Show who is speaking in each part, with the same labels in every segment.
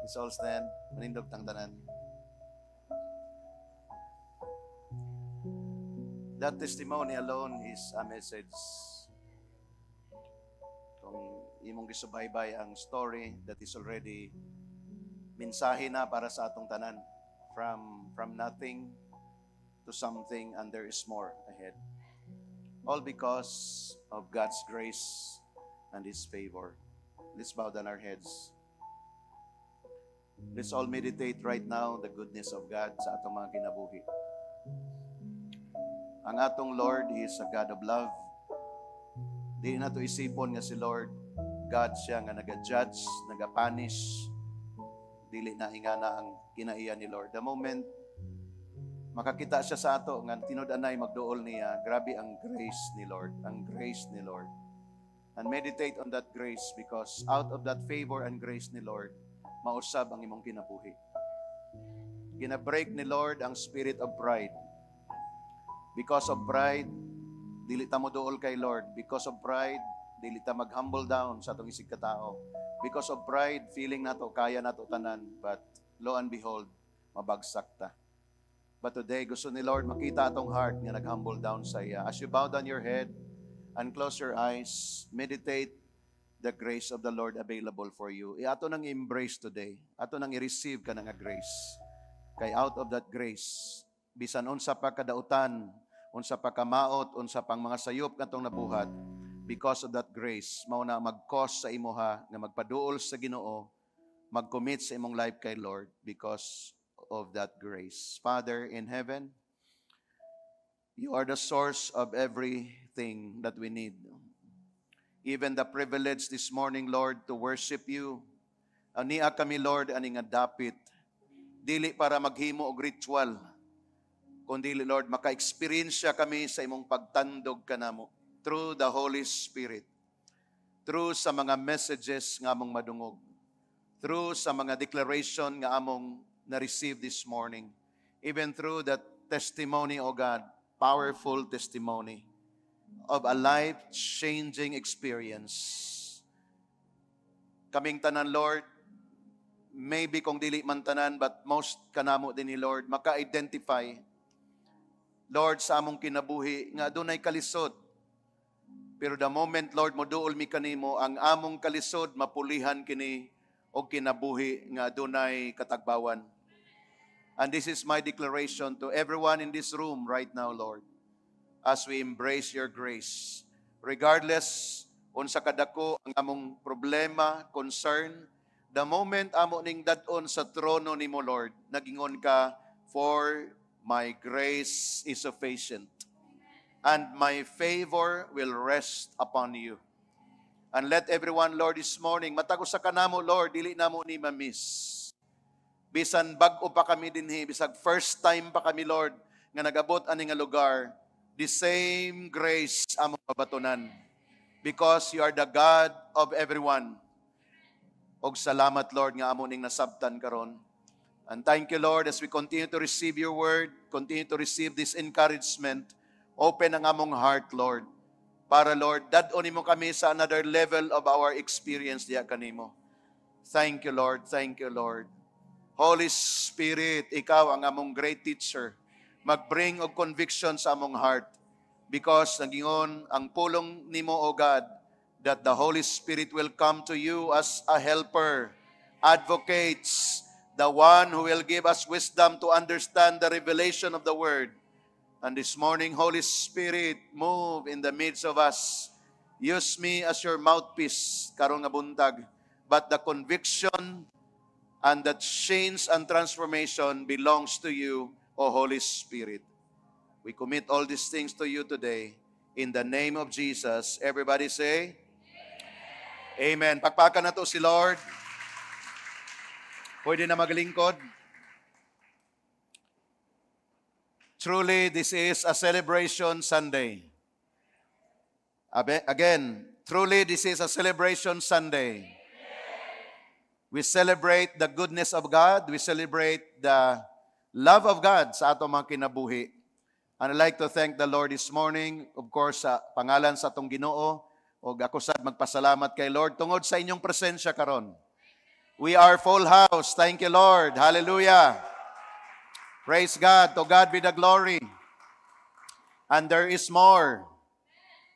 Speaker 1: Let's all stand. Manindog tang tanan. That testimony alone is a message. Kung imong gisubaybay ang story, that is already mensahe na para sa atong tanan. From nothing to something, and there is more ahead. All because of God's grace and His favor. Let's bow down our heads. Let's all meditate right now the goodness of God sa atong mga kinabuhi. Ang atong Lord, He is a God of love. Di na to isipon nga si Lord, God siya nga naga-judge, naga-punish. Dili na ingana ang kinaiya ni Lord. The moment makakita siya sa ato nga tinud-anay magduol niya, grabe ang grace ni Lord, ang grace ni Lord. And meditate on that grace, because out of that favor and grace ni Lord, mausab ang imong kinabuhi. Gina-break ni Lord ang spirit of pride. Because of pride, dili ta mo duol kay Lord. Because of pride, dili ta mag-humble down sa atong isig katao. Because of pride, feeling nato kaya nato tanan, but lo and behold, mabagsak ta. But today, gusto ni Lord makita atong heart nga nag-humble down sa iya. As you bow down your head and close your eyes, meditate the grace of the Lord available for you. Ato nang embrace today. Ato nang i-receive ka nga grace. Kay out of that grace, bisan unsa pa kadautan, unsa pa kamaot, unsa pang mga sayop katong nabuhat, because of that grace, mao na mag-cause sa imuha nga magpaduol sa Ginoo, mag-commit sa imong life kay Lord because of that grace. Father in heaven, you are the source of everything that we need. Even the privilege this morning, Lord, to worship you. Ania kami, Lord, ani nga dapit. Dili para maghimo og ritual, kundi, Lord, maka-experience kami sa imong pagtandog kanamo through the Holy Spirit, through sa mga messages nga among madungog, through sa mga declaration nga among na-receive this morning, even through that testimony, O God, powerful testimony of a life-changing experience. Kaming tanan, Lord, maybe kung dili man tanan, but most kanamo din ni Lord, maka-identify, Lord, sa among kinabuhi, nga dunay kalisod. Pero the moment, Lord, moduol mi kanimo, ang among kalisod, mapulihan kini o kinabuhi nga dunay katagbawan. And this is my declaration to everyone in this room right now, Lord, as we embrace your grace. Regardless unsa kadako ang among problema, concern, the moment amo ning dad-on sa trono nimo, Lord, nagingon ka, for my grace is sufficient, and my favor will rest upon you. And let everyone, Lord, this morning, matagos sa kanamo, Lord, dili namo ni ma-miss. Bisan bag-o pa kami dinhi, bisag first time pa kami, Lord, nga nagabot ani nga lugar, the same grace among babatunan. Because you are the God of everyone. Og salamat, Lord, nga amo ning nasabtan karon. And thank you, Lord, as we continue to receive your word, continue to receive this encouragement. Open ang among heart, Lord, para, Lord, dad-onin mo kami sa another level of our experience diya kanimo. Thank you, Lord. Thank you, Lord. Holy Spirit, ikaw ang among great teacher. Mag-bring og conviction sa among heart. Because nagingon ang pulong nimo, O God, that the Holy Spirit will come to you as a helper, advocates, the one who will give us wisdom to understand the revelation of the Word. And this morning, Holy Spirit, move in the midst of us. Use me as your mouthpiece, karong nga buntag. But the conviction and the change and transformation belongs to you, O Holy Spirit. We commit all these things to you today. In the name of Jesus, everybody say, Amen. Pakpakan na to si Lord. Pwede na maglingkod. Truly, this is a celebration Sunday. Again, truly, this is a celebration Sunday. We celebrate the goodness of God. We celebrate the love of God sa atong mga kinabuhi. And I'd like to thank the Lord this morning, of course, sa pangalan sa atong Ginoo, o ako sad magpasalamat kay Lord tungod sa inyong presensya karon. We are full house. Thank you, Lord. Hallelujah. Praise God. To God be the glory. And there is more.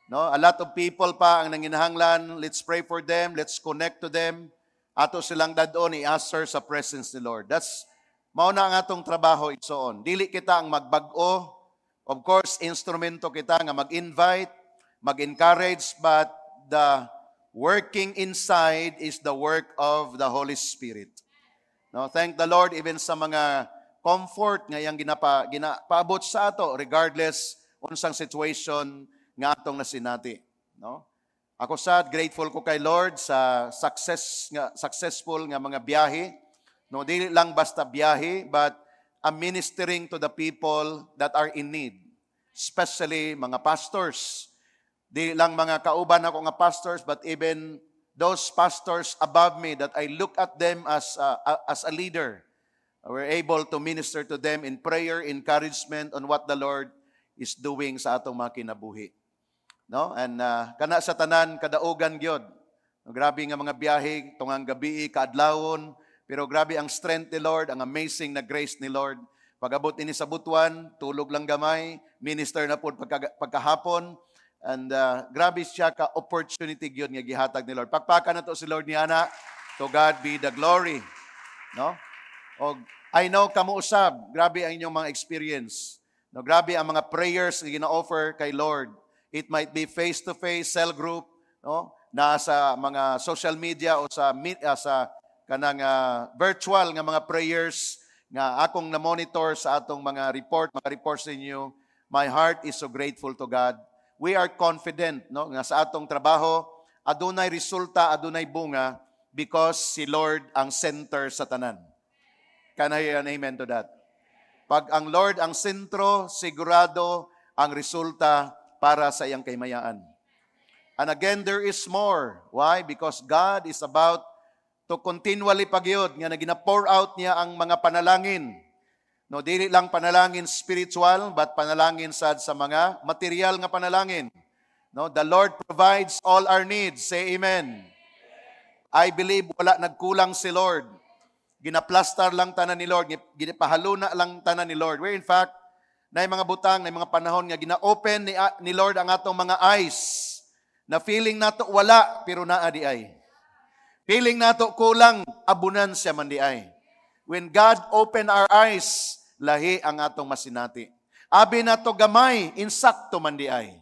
Speaker 1: No, a lot of people pa ang nanginahanglan. Let's pray for them. Let's connect to them. Ato silang dadon i-answer sa presence ni Lord. That's mauna ang atong trabaho igsoon. Dili kita ang magbag-o. Of course, instrumento kita nga mag-invite, mag-encourage, but the working inside is the work of the Holy Spirit. No, thank the Lord even sa mga comfort nga yang ginapaabot sa ato regardless unsang situation nga atong nasinati. No? Ako sad grateful ko kay Lord sa successful nga mga biyahe. No, dili lang basta biyahe, but ministering to the people that are in need, especially mga pastors. Di lang mga kauban ako nga pastors, but even those pastors above me that I look at them as a leader. We're able to minister to them in prayer, encouragement on what the Lord is doing sa atong mga kinabuhi. No? And kana sa tanan, kadaugan gyud. Grabe nga mga biyahe, tungang gabi, kaadlawon, pero grabe ang strength ni Lord, ang amazing na grace ni Lord. Pag-abot ini sa butuan, tulog lang gamay, minister na po pagkahapon, and grabe siya ka-opportunity yun nga gihatag ni Lord. Pagpaka na to si Lord ni Ana, to God be the glory. No? O, I know kamo usab, grabe ang inyong mga experience. No, grabe ang mga prayers na gina-offer kay Lord. It might be face-to-face, cell group, no? Na sa mga social media o sa kanang virtual nga mga prayers nga akong na-monitor sa atong mga reports ninyo. My heart is so grateful to God. We are confident, no, nga sa atong trabaho adunay resulta, adunay bunga because si Lord ang center sa tanan. Can I hear an amen to that? Pag ang Lord ang sentro, sigurado ang resulta para sa iyang kaymayaan. And again, there is more. Why? Because God is about to continually pagyod nga nagina-pour out niya ang mga panalangin. No, dili lang panalangin spiritual, but panalangin sad sa mga material nga panalangin. No, the Lord provides all our needs. Say amen. I believe wala nagkulang si Lord. Ginaplastar lang tanan ni Lord, ginapahaluna lang tanan ni Lord. Where in fact, na mga butang, na mga panahon nga gina-open ni Lord ang atong mga eyes, na feeling nato wala, pero naa di ay. Feeling nato kulang, abunan siya man di ay. When God open our eyes, lahi ang atong masinati. Abi nato gamay, insakto man di ay.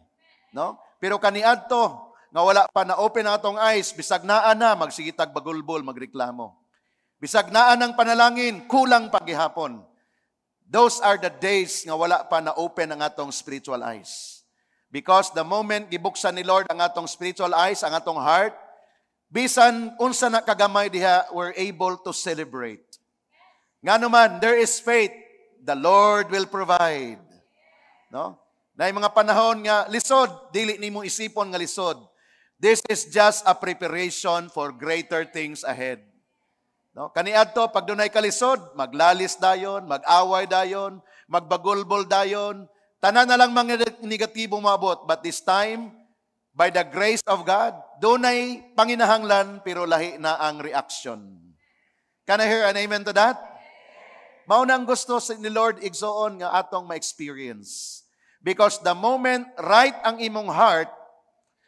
Speaker 1: No? Pero kaniadto, nga wala pa na open ang atong eyes, bisag naa na, magsigitag bagulbol, magreklamo. Bisag naa ng panalangin, kulang paghihapon. Those are the days nga wala pa na open ang atong spiritual eyes. Because the moment gibuksan ni Lord ang atong spiritual eyes, ang atong heart, bisan unsa na kagamay diha, we're able to celebrate. Nga naman, there is faith, the Lord will provide. No? Na mga panahon nga lisod, dili nimo isipon nga lisod. This is just a preparation for greater things ahead. No? Kaniadto, pag dunay kalisod, maglalis dayon, mag-away dayon, magbagulbol dayon, tanan na lang mga negatibong maabot. But this time, by the grace of God, dunay panginahanglan, pero lahi na ang reaction. Can I hear an amen to that? Maunang gusto ni Lord igsoon nga atong ma-experience. Because the moment right ang imong heart,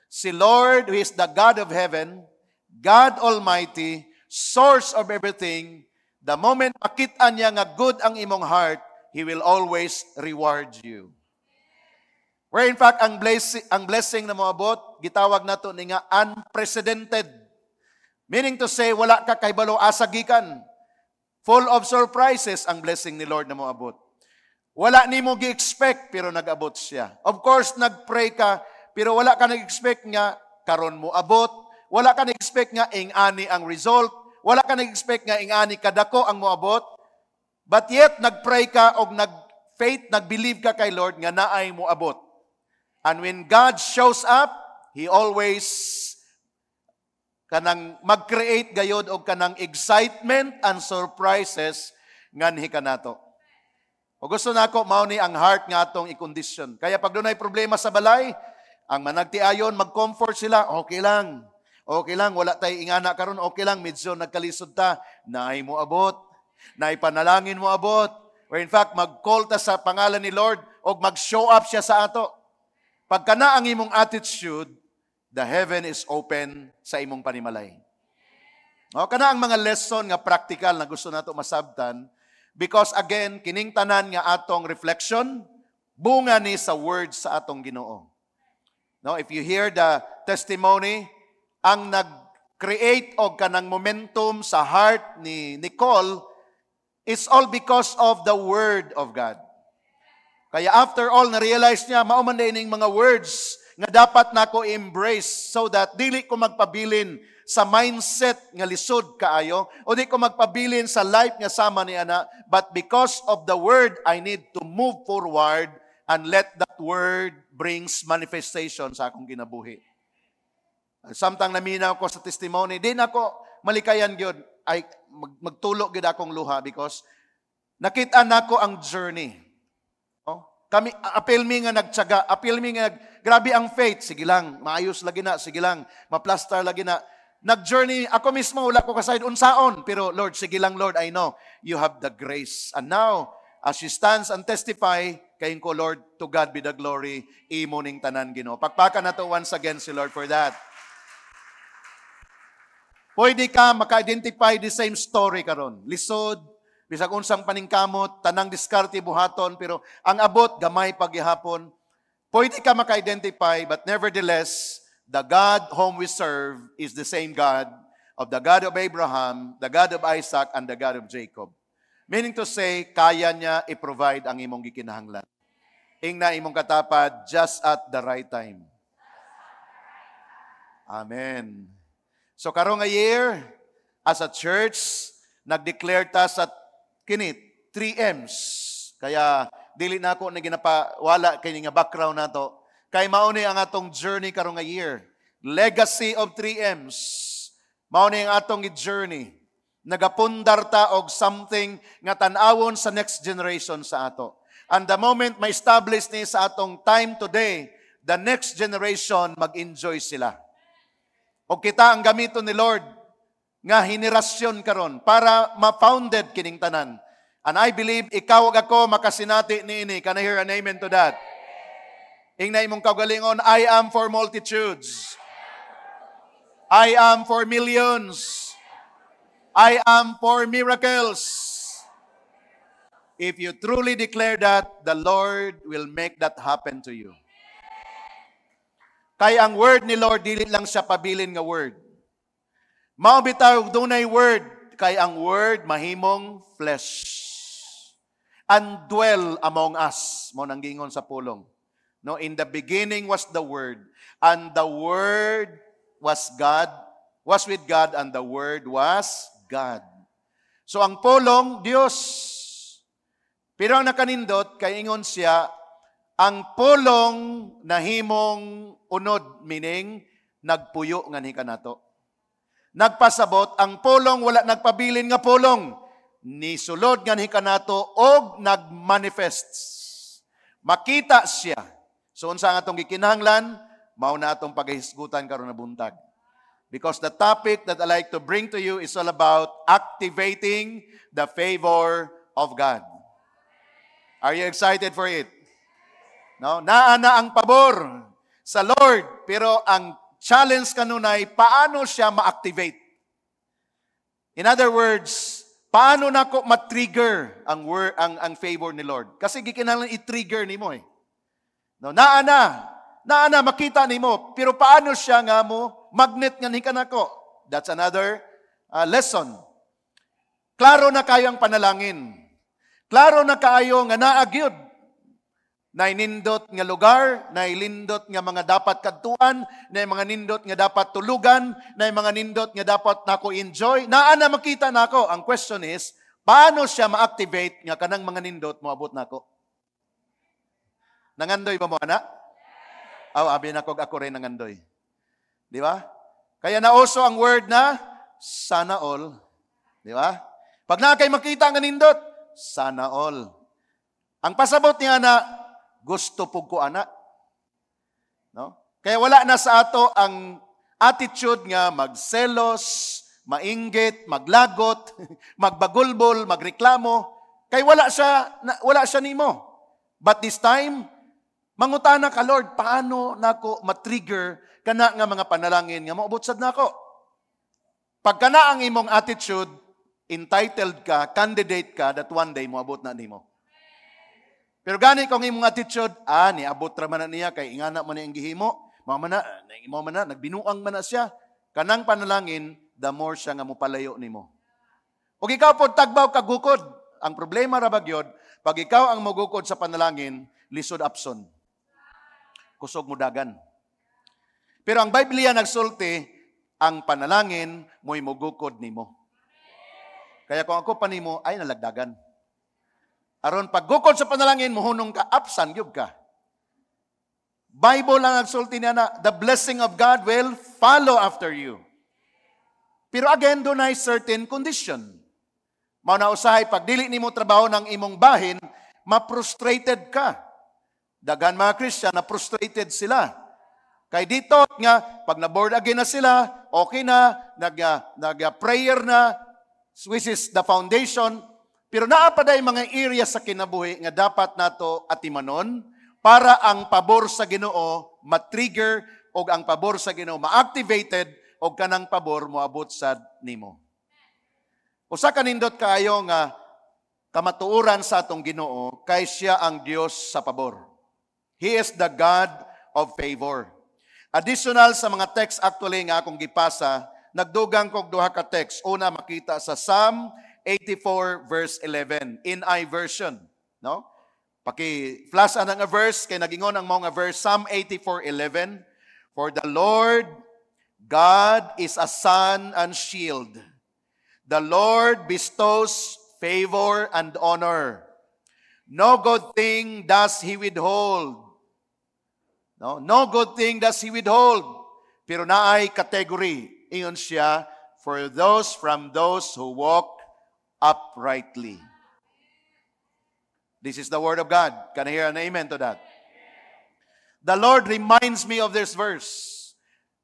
Speaker 1: si Lord, who is the God of heaven, God Almighty, source of everything, the moment makita niya nga good ang imong heart, He will always reward you. Where in fact, ang blessing na moabot, gitawag nato ni nga unprecedented. Meaning to say, wala ka kahibalo asagikan. Full of surprises ang blessing ni Lord na moabot. Wala ni mo gi-expect, pero nag-abot siya. Of course, nag-pray ka, pero wala ka nag-expect nga karon mo abot. Wala ka nag-expect nga ing-ani ang result. Wala ka nag-expect nga ing-ani kadako ang moabot. But yet, nag-pray ka o nag-faith, nag-believe ka kay Lord nga naay moabot. And when God shows up, He always kanang mag-create gayod o kanang excitement and surprises nganhi kanato. O gusto nako mao ni ang heart nga atong i-condition. Kaya pag dunay problema sa balay, ang managtiayon mag-comfort sila, okay lang. Okay lang, wala tay ingana karon, okay lang, medyo nagkalisod ta, naay mo abot, naay panalangin mo abot, or in fact, mag-call ta sa pangalan ni Lord, o mag-show up siya sa ato. Pagka na ang imong attitude, the heaven is open sa imong panimalay. O, kana ang mga lesson nga practical na gusto nato masabtan, because again, kining tanan nga atong reflection, bunga ni sa words sa atong Ginoo. No, if you hear the testimony, ang nag-create og kanang momentum sa heart ni Nicole is all because of the Word of God. Kaya after all, na-realize niya, mauman na ining mga words nga dapat nako embrace so that dili ko magpabilin sa mindset nga lisod kaayo o di ko magpabilin sa life nga sama ni ana, but because of the Word, I need to move forward and let that Word brings manifestation sa akong kinabuhi. Samtang naminaw ko sa testimony, di na ko malikayan gyud ay magtulo gyud akong luha because nakita nako ang journey. No? Kami apil mi nga nagtiyaga, apil mi nga grabe ang faith, sige lang, maayos lagi na, sige lang, maplastar lagi na. Nag-journey, ako mismo wala ko kasayod unsaon, pero Lord, sige lang Lord, I know you have the grace. And now, as she stands and testify, kayin ko Lord, to God be the glory, imo ning tanan Ginoo. Pakpakan nato once again si Lord for that. Pwede ka maka-identify the same story karon. Lisod, bisag unsang paningkamot, tanang diskarte buhaton, pero ang abot gamay paghihapon. Pwede ka maka-identify, but nevertheless, the God whom we serve is the same God of the God of Abraham, the God of Isaac, and the God of Jacob. Meaning to say, kaya niya i-provide ang imong gikinahanglan. Ingna imong katapad just at the right time. Amen. So karong nga year, as a church, nag-declare ta sa kinit, 3 M's. Kaya dili na ako na ginapawala kay nga background nato. Kay mauni ang atong journey karong nga year. Legacy of 3 M's. Mauni ang atong journey. Nagapundar ta og something nga tan-awon sa next generation sa ato. And the moment ma-establish ni sa atong time today, the next generation mag-enjoy sila. O kita ang gamito ni Lord nga henerasyon karon para ma-founded kining tanan. And I believe ikaw ug ako makasinati niini. Can I hear an amen to that? Ingna imong kaugalingon, I am for multitudes. I am for millions. I am for miracles. If you truly declare that, the Lord will make that happen to you. Kaya ang word ni Lord, dili lang siya pabilin nga word. Mao bitaw dunay word, kaya ang word mahimong flesh. And dwell among us. Mo nang gingon sa pulong. No, in the beginning was the Word, and the Word was God, was with God, and the Word was God. So ang pulong, Dios. Pero ang nakanindot, kay ingon siya, ang pulong nahimong unod, meaning nagpuyo nga ni kanato. Nagpasabot, ang pulong wala nagpabilin nga pulong, ni sulod nga ni kanato og nagmanifests. Makita siya. So unsa ang atong gikinahanglan, mao na atong paghisgutan karon na buntag. Because the topic that I like to bring to you is all about activating the favor of God. Are you excited for it? No, naa na ang pabor sa Lord, pero ang challenge kanunay paano siya ma-activate. In other words, paano nako ma-trigger ang favor ni Lord? Kasi gikinahanglan i-trigger nimo eh. No, naa na makita nimo, pero paano siya nga mo magnet nga ni kanako? That's another lesson. Klaro na kayo ang panalangin. Klaro na kayo nga naagyod. Nainindot nga lugar, nailindot nga mga dapat kadtuan, na mga nindot nga dapat tulugan, na mga nindot nga dapat nako enjoy. Naa na makita nako. Ang question is, paano siya ma-activate nga kanang mga nindot moabot nako? Nangandoy ba mo ana? Abi na ko ako rin nangandoy. Di ba? Kaya nauso ang word na sana all. Di ba? Pag na kay makita nga nindot, sana all. Ang pasabot niya na gusto pug ko ana. No? Kaya wala na sa ato ang attitude nga magselos, mainggit, maglagot, magbagulbol, magreklamo, kay wala siya nimo. But this time, mangutana ka, Lord, paano nako matrigger kana nga mga panalangin nga maubot sad nako? Pag kana ang imong attitude, entitled ka, candidate ka that one day moabot na nimo. Pero gani kung imong attitude, niabot ra man na niya kay ingana man ang gihimo, mama na, nagbinuang man na siya. Kanang panalangin, the more siya nga mopalayo nimo. Ug ikaw pod tagbaw kag gukod. Ang problema ra bagyod, pag ikaw ang magukod sa panalangin, lisod apson. Kusog mo dagan. Pero ang Biblia nagsulti, ang panalangin mo'y mugukod nimo. Kaya kung ako pa nimo, ay nalagdagan. Aron paggukod sa panalangin, muhunong ka, apsan, gyud ka. Bible lang nagsulti niya na, the blessing of God will follow after you. Pero again, doon ay certain condition. Mao na usahay, pag dili nimo trabaho ng imong bahin, ma-frustrated ka. Dagan mga Christian, na-frustrated sila. Kay dito nga, pag na-board again na sila, okay na, nag-prayer na, which is the foundation, pero naapaday mga area sa kinabuhi nga dapat nato atimanon para ang pabor sa Ginoo ma-trigger o ang pabor sa Ginoo ma-activated o kanang pabor moabot sad nimo. Usa ka nindot kaayo nga kamatuoran sa atong Ginoo kay siya ang Dios sa pabor. He is the God of favor. Additional sa mga text actually nga akong gipasa, nagdugang kog duha ka text. Una makita sa Psalm 84 verse 11 NI version, no? Paki-flash ang nga verse kay nagingon ang mga verse Psalm 84:11. For the Lord God is a sun and shield. The Lord bestows favor and honor. No good thing does He withhold. No good thing does He withhold. Pero naay category. Ingon siya, from those who walk uprightly. This is the word of God. Can I hear an amen to that? The Lord reminds me of this verse.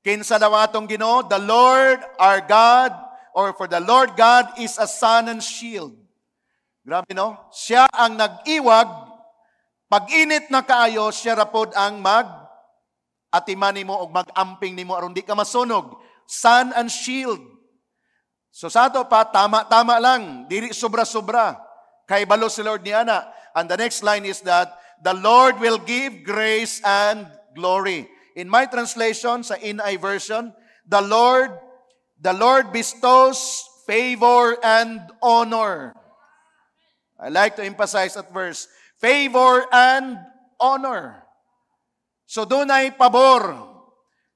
Speaker 1: Kinsa daw atong Ginoo, the Lord our God, or for the Lord God is a sun and shield. Grabe no? Siya ang nag-iwag, pag-init na kaayo, siya rapod ang atiman nimo o mag-amping nimo aron di ka masunog. Sun and shield. So sa ato pa, tama lang. Dili sobra-sobra. Kay balo si Lord ni ana. And the next line is that, the Lord will give grace and glory. In my translation, sa NI version, the Lord bestows favor and honor. I like to emphasize that verse. Favor and honor. So doon ay pabor.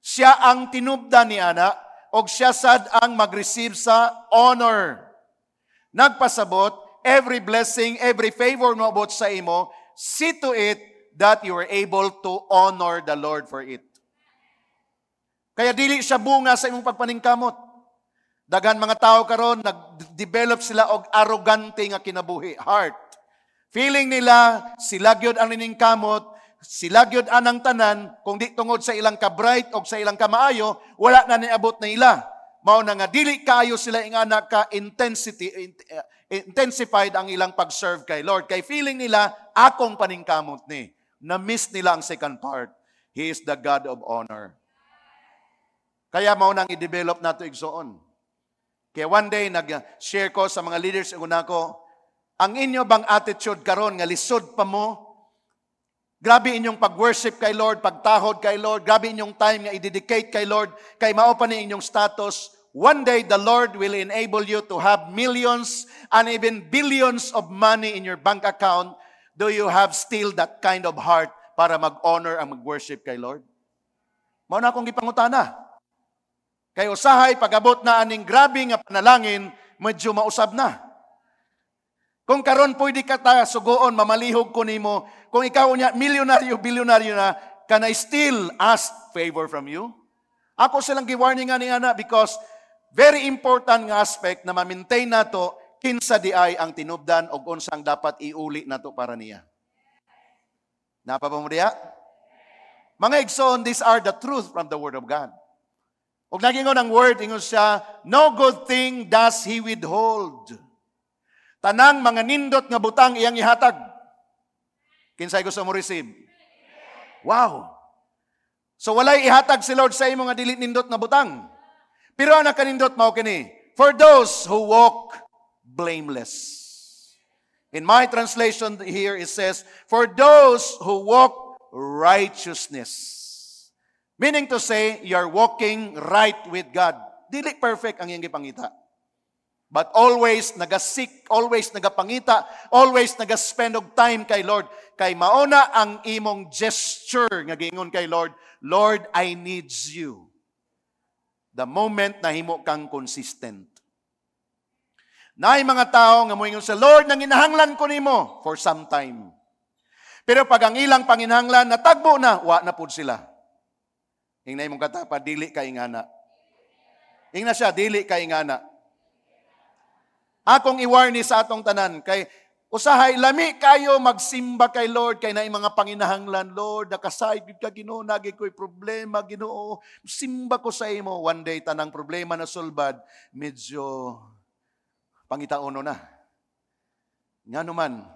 Speaker 1: Siya ang tinubdan ni ana o siya sad ang mag-receive sa honor. Nagpasabot, every blessing, every favor mo abot sa imo, see to it that you are able to honor the Lord for it. Kaya dili siya bunga sa imong pagpaningkamot. Daghan mga tao karon nag-develop sila og arrogante nga kinabuhi, heart. Feeling nila sila gyud ang niningkamot, sila gyud anang tanan, kung di tungod sa ilang ka-bright o sa ilang kamaayo, wala na niabot na ila. Mao na nga dili kaayo sila ingana ka intensified ang ilang pag-serve kay Lord. Kay feeling nila akong paningkamot ni. Na-miss nila ang second part. He is the God of honor. Kaya mao nang i-develop nato igsoon. Kaya one day nag-share ko sa mga leaders ko, ang inyo bang attitude karon nga lisod pa mo? Grabe inyong pag-worship kay Lord, pagtahod kay Lord, grabe inyong time nga i-dedicate kay Lord, kay mao pa ni inyong status. One day, the Lord will enable you to have millions and even billions of money in your bank account. Do you have still that kind of heart para mag-honor ang mag-worship kay Lord? Mao na akong gipangutana. Kay usahay, pag-abot na aning grabe nga panalangin, medyo mausab na. Kung karon pwede ka ta sugoon, mamalihog ko nimo, kung ikaw niya, milyonaryo, bilyonaryo na, can I still ask favor from you? Ako silang gi-warning nga ni ana because very important nga aspect na ma-maintain nato kinsa di ay ang tinubdan o unsang dapat iuli nato para niya. Napapamudya? Mga igsoon, these are the truth from the Word of God. Og nagingon ang word, ingon siya, no good thing does He withhold. Tanang mga nindot nga butang iyang ihatag. Kinsay gusto mo receive? Wow! So walay ihatag si Lord sa imo nga dili nindot nga butang. Pero ang nakanindot mao kini, for those who walk blameless. In my translation here it says, for those who walk righteousness. Meaning to say, you're walking right with God. Dili perfect ang iyong gipangita. But always nagasik, always nagapangita, always nagaspend og time kay Lord. Kay mauna ang imong gesture nga giingon kay Lord, Lord, I need you. The moment na himo kang consistent. Naay mga tao nga moingon sa Lord, nanginahanglan ko nimo for some time. Pero pag ang ilang panginahanglan natagbo na, wa na pud sila. Ingnay mong katapa, dili ka ingana. Ingna siya, dili ka ingana. Akong i-warning sa atong tanan, kay usahay, lami kayo magsimba kay Lord, kay naay mga panginahanglan, Lord, nakasayod ka Ginoo, nagi ko'y problema, Ginoo, simba ko sa imo. One day, tanang problema na sulbad, medyo pangitauno na. Nga naman,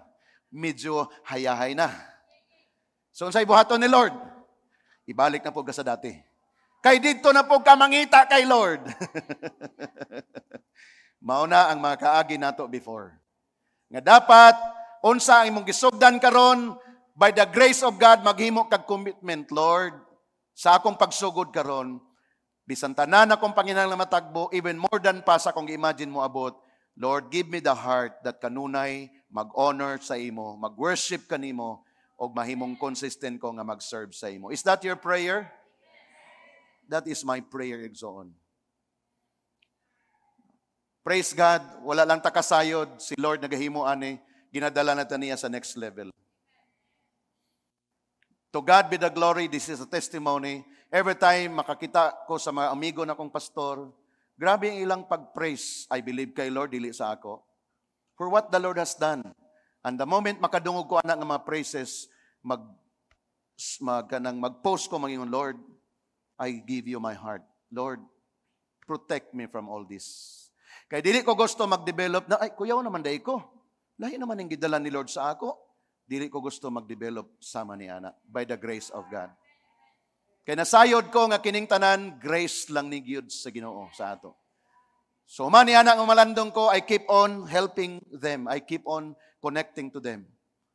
Speaker 1: medyo hayahay na. So, unsay buhaton ni Lord? Ibalik na po ka sa dati. Kay dito na po ka mangita kay Lord. Mauna ang mga kaagi nato before. Nga dapat, unsa ang imong gisugdan karon, by the grace of God, maghimo kag commitment, Lord, sa akong pagsugod karon, bisan tanan akong Panginoon matagbo, even more than pa sa akong imagine mo abot, Lord, give me the heart that kanunay mag-honor sa imo, mag-worship kanimo, o mahimong consistent ko nga mag-serve sa imo. Is that your prayer? That is my prayer, Igsoon. Praise God, wala lang takasayod, si Lord nagahimo ani, ginadala na niya sa next level. To God be the glory, this is a testimony. Every time makakita ko sa mga amigo na kong pastor, grabe ang ilang pag-praise, I believe kay Lord, dili sa ako, for what the Lord has done. And the moment makadungog ko anak ng mga praises, mag-post ko mangingon, Lord, I give you my heart. Lord, protect me from all this. Kaya dili ko gusto mag-develop na, ay, kuyaw naman dahi ko. Lahi naman yung gidala ni Lord sa ako. Dili ko gusto mag-develop sama ni Ana by the grace of God. Kaya nasayod ko nga kining tanan, grace lang ni Giyod sa Ginoo sa ato. So man ni Ana ang malandong ko, I keep on helping them. I keep on connecting to them.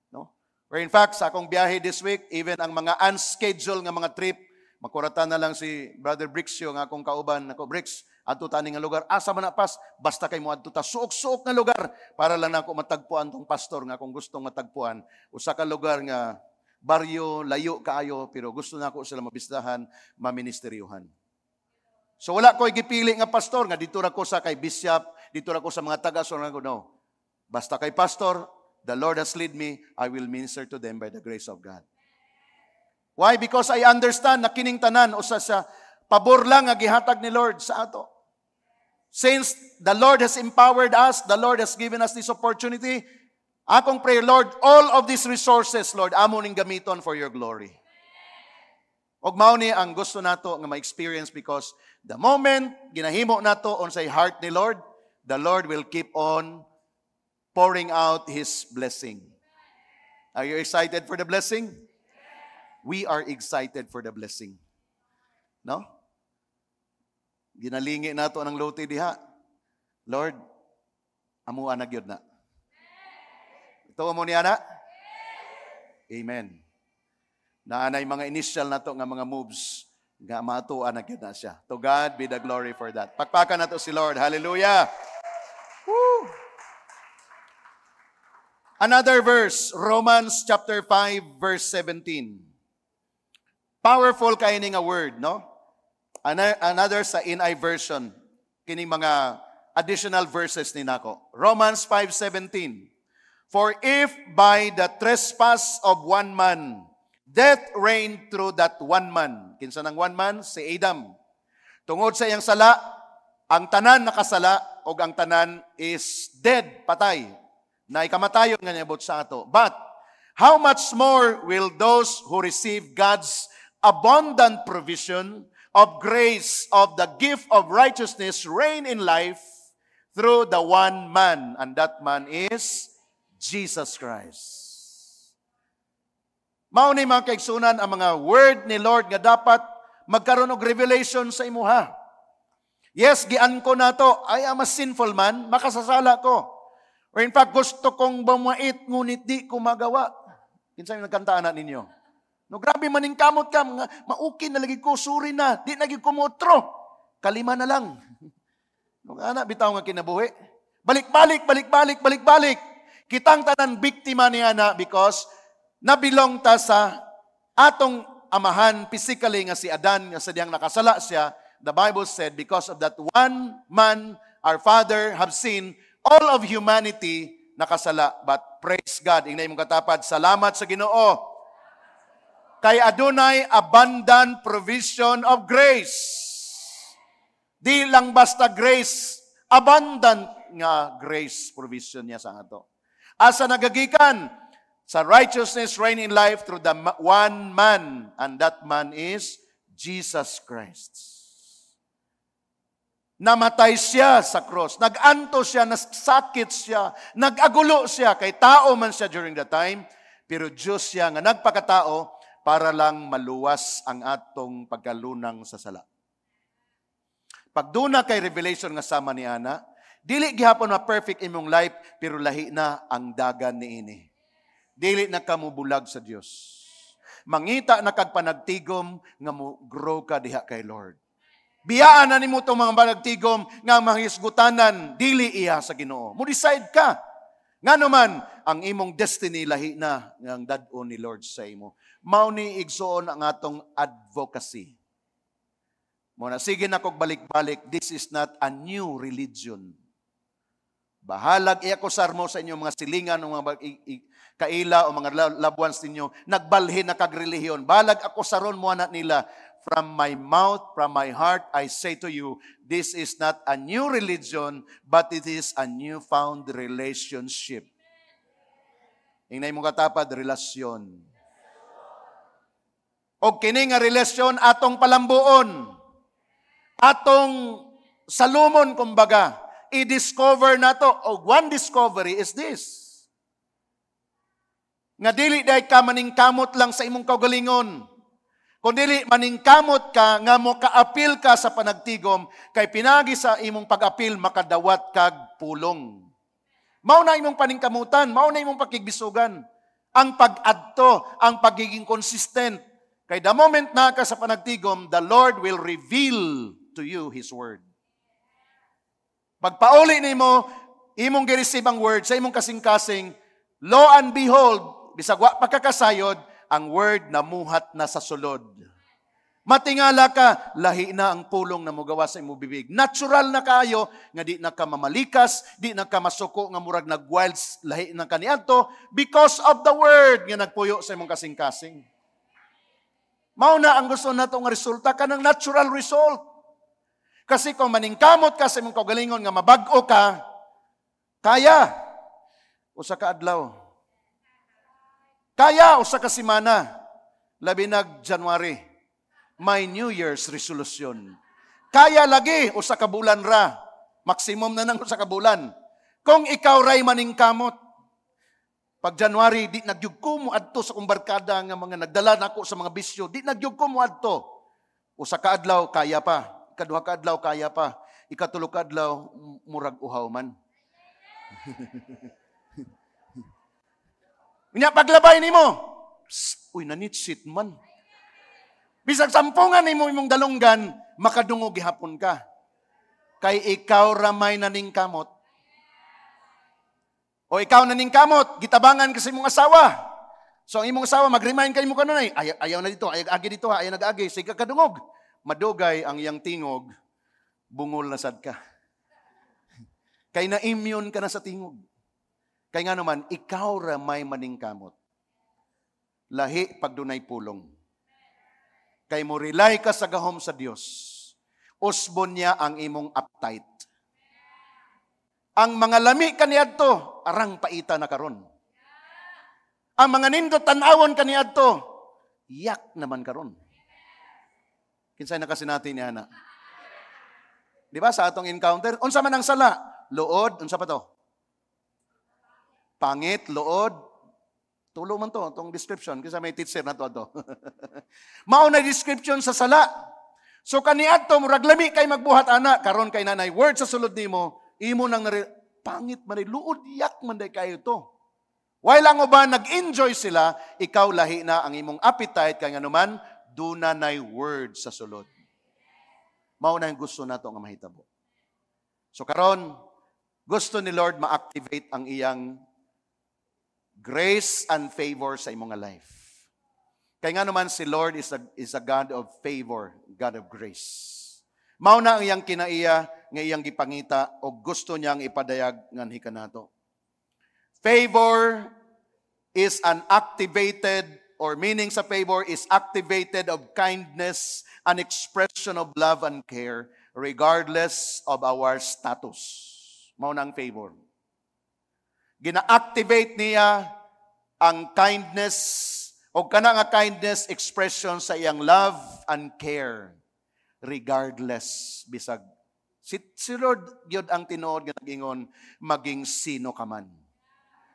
Speaker 1: No? Or in fact, sa akong biyahe this week, even ang mga unscheduled nga mga trip, makuratan na lang si Brother Brixio nga akong kauban, ako, Brix, adto tani nga lugar, asa man na pas, basta kay mo adto ta, suok-suok na lugar, para lang na ako matagpuan tong pastor nga akong gustong matagpuan. Usa ka lugar nga, baryo, layo kaayo, pero gusto na ako sila mabisdahan, maministeryuhan. So wala ko'y gipili nga pastor, nga dito na ko sa kay bishop, dito na ko sa mga taga-so, no. Basta kay pastor, the Lord has led me, I will minister to them by the grace of God. Why? Because I understand na kining tanan o sa pabor lang nga gihatag ni Lord sa ato. Since the Lord has empowered us, the Lord has given us this opportunity, akong prayer, Lord, all of these resources, Lord, amo ning gamiton for your glory. Og mao ni ang gusto nato nga ma-experience because the moment ginahimo nato on say heart ni Lord, the Lord will keep on pouring out His blessing. Are you excited for the blessing? We are excited for the blessing. No? Ginalingi nato ng lote diha. Lord, amuha na gyud na. Ito mo niya na? Amen. Naanay mga initial nato nga mga moves nga matuan na gyud na siya. To God be the glory for that. Pakpakan nato si Lord. Hallelujah. Woo! Another verse, Romans chapter 5 verse 17. Powerful kayo nga word, no? Another sa NI version, kining mga additional verses ni nako. Romans 5:17. For if by the trespass of one man, death reigned through that one man. Kinsa nang one man? Si Adam. Tungod sa iyang sala, ang tanan nakasala, o ang tanan is dead, patay. Na ikamatayon nga niabot sa ato. But, how much more will those who receive God's abundant provision of grace, of the gift of righteousness reign in life through the one man, and that man is Jesus Christ. Mao ni mga kaigsunan ang mga word ni Lord nga dapat magkaroon og revelation sa imuha. Yes, gian ko na to. I am a sinful man. Makasasala ko. Or in fact, gusto kong bumait, ngunit di ko magawa. Kinsa yung nagkantaan na ninyo? No, grabe maningkamot ka. Maukin na lagi ko, suri na. Di naging kumotro. Kalima na lang. Nung anak, bitaw nga kinabuhi. Balik-balik. Kitang tanan biktima ni Ana because nabilong ta sa atong amahan physically nga si Adan, nga sadyang nakasala siya. The Bible said, because of that one man, our Father have seen all of humanity nakasala. But praise God, ingnay mong katapad, salamat sa Ginoo. Kay adunay abundant provision of grace. Di lang basta grace, abundant nga grace provision niya sa ato. Asa nagagikan? Sa righteousness reign in life through the one man, and that man is Jesus Christ. Namatay siya sa cross. Nag-anto siya, nasakit siya, nag-agulo siya, kay tao man siya during the time, pero Diyos siya nga nagpakatao para lang maluwas ang atong pagkalunang sa sala. Pagduna kay revelation nga sama ni Ana, dili gihapon na perfect imong life, pero lahi na ang dagan niini. Dili na ka mubulag sa Dios. Mangita na kag panagtigom nga mo grow ka diha kay Lord. Biyaan na nimo tong mga panagtigom nga mahisgutanan dili iya sa Ginoo. Mo decide ka. Ngano man ang imong destiny lahi na ang dad-on ni Lord sa imo. Mao ni igsuon ang atong advocacy. Mo na sige na kog balik-balik, this is not a new religion. Bahalag iya ko sarmo sa inyo mga silingan o mga kaila o mga loved ones ninyo, nagbalhin na kagrelihiyon. Balag ako saron mo anak nila, from my mouth, from my heart, I say to you, this is not a new religion, but it is a newfound relationship. Ingnay mong katapad, relasyon. O kini nga relasyon atong palambuon, atong salumon kumbaga, i-discover na to. O one discovery is this. Nga dili dahi ka maningkamot lang sa imong kaugalingon. Kung dili maningkamot ka, nga mo ka-apil ka sa panagtigom, kay pinagi sa imong pag-apil, makadawat kag pulong. Mao na imong paningkamutan, mao na imong pakigbisugan. Ang pag-adto, ang pagiging consistent. Kay the moment na ka sa panagtigom, the Lord will reveal to you His Word. Pagpauli nimo, imong gi-receive ang Word sa imong kasing-kasing, lo and behold, bisag wa pagkakasayod, ang word namuhat na sa sulod. Matingala ka, lahi na ang pulong na mugawa sa imong bibig. Natural na kayo, nga di na ka mamalikas, di na ka masuko, nga murag nag-wilds, lahi na kaniadto, because of the word nga nagpuyo sa imong kasing-kasing. Mao na ang gusto nato nga resulta, kanang natural result. Kasi kung maningkamot ka sa imong kaugalingon nga mabag-o ka, kaya, usa ka adlaw, kaya usa ka semana, labi nag January, may New Year's resolution. Kaya lagi usa ka bulan ra, maximum na nang usa ka bulan. Kung ikaw ray maningkamot, pag January di nagyug ko mo adto sa kong barkada nga mga nagdala nako sa mga bisyo, di nagyug ko mo adto. Usa ka adlaw kaya pa, ikaduha ka adlaw kaya pa, ikatulo ka adlaw murag uhaw man. Nya paglabay nimo, uy nanitsit man. Bisag sampungan nimo imong dalunggan, makadungog gihapon ka. Kay ikaw ramay naningkamot. O ikaw naningkamot, gitabangan kasi imong asawa. So ang imong asawa mag-remind kay mo kanunay, ayaw na dito, ayaw agi dito ha, ayaw nag-agi, sige kadungog. Madugay ang iyang tingog, bungol na sad ka. Kay na-immune ka na sa tingog. Kaya nga naman, ikaw ra may maningkamot. Lahi pag dunay pulong. Kay mo rely ka sa gahom sa Dios. Usbon niya ang imong appetite. Ang mga lami kaniadto, arang paita na karon. Ang mga nindot tan-awon kaniadto, yak naman karon. Kinsay na kasi natin niya na. Di ba sa atong encounter? Unsa man ang sala? Luod. Unsa pa to? Pangit, luod. Tulo man to, itong description. Kasi may teacher na to. Mauna description sa sala. So kaniadto murag lami kay magbuhat ana karon kay nanay word sa sulod nimo imo nang pangit man luod yak man day kayo to. While lang uban nag-enjoy sila, ikaw lahi na ang imong appetite kay nganuman dunay word sa sulod. Mao na ang gusto nato nga mahitabo. So karon gusto ni Lord ma-activate ang iyang grace and favor sa imong life. Kaya nga naman si Lord is a God of favor, God of grace. Mao na ang iyang kinaiya nga iyang gipangita o gusto niyang ipadayag nganhi kanato. Favor is an activated or meaning sa favor is activated of kindness, an expression of love and care regardless of our status. Mao na ang favor. Gina-activate niya ang kindness o kana nga kindness expression sa iyang love and care regardless bisag si Lord gyud ang tinuod nga nag-ingon maging sino ka man.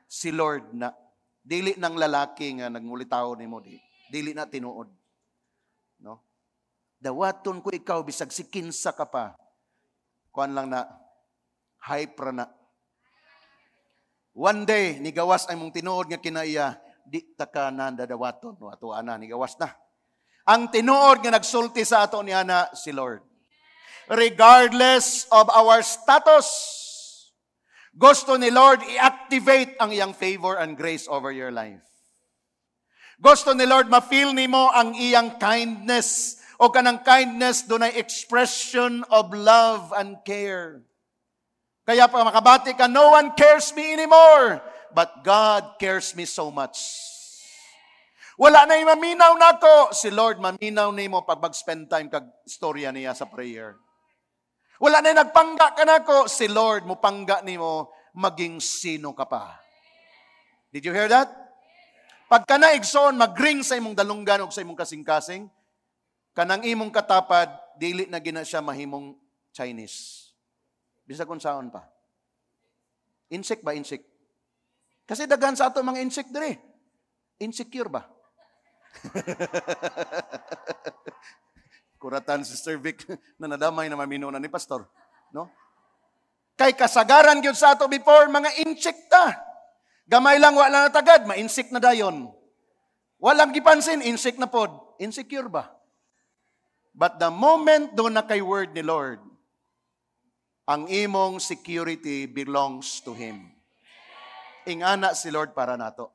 Speaker 1: Si Lord na dili nang lalaki nga nagngulitaw nimo dili na tinuod. No? Dawaton ko ikaw bisag si kinsa ka pa. Kuan lang na hype ra na. One day nigawas ang mong tinuod nga kinaiya di taka na dadawaton no ato ana ni gawas na. Ang tinuod nga nagsulti sa ato ni ana si Lord. Regardless of our status, gusto ni Lord i-activate ang iyang favor and grace over your life. Gusto ni Lord ma-feel nimo ang iyang kindness o kanang kindness dunay expression of love and care. Kaya pa makabati ka, no one cares me anymore. But God cares me so much. Wala na yung maminaw na ako. Si Lord, maminaw ni mo pag mag-spend time kag istorya niya sa prayer. Wala na yung nagpangga ka na ako. Si Lord, mo pangga ni mo, maging sino ka pa. Did you hear that? Pag ka na igsoon, mag-ring sa imong dalunggan o sa imong kasing-kasing, kanang imong katapad, dili na gina siya mahimong Chinese. Bisa kung saan pa. Insect ba? Insect? Kasi daghan sa ato mga insect dire. Insecure ba? Kuratan Sister Vic na nadamay na mamino na ni pastor, no? Kay kasagaran gyud sa ato before mga insekta. Gamay lang wala na tagad, ma-insect na dayon. Walang gipansin, insect na pod. Insecure ba? But the moment do na kay word ni Lord, ang imong security belongs to Him. Ingana si Lord para nato.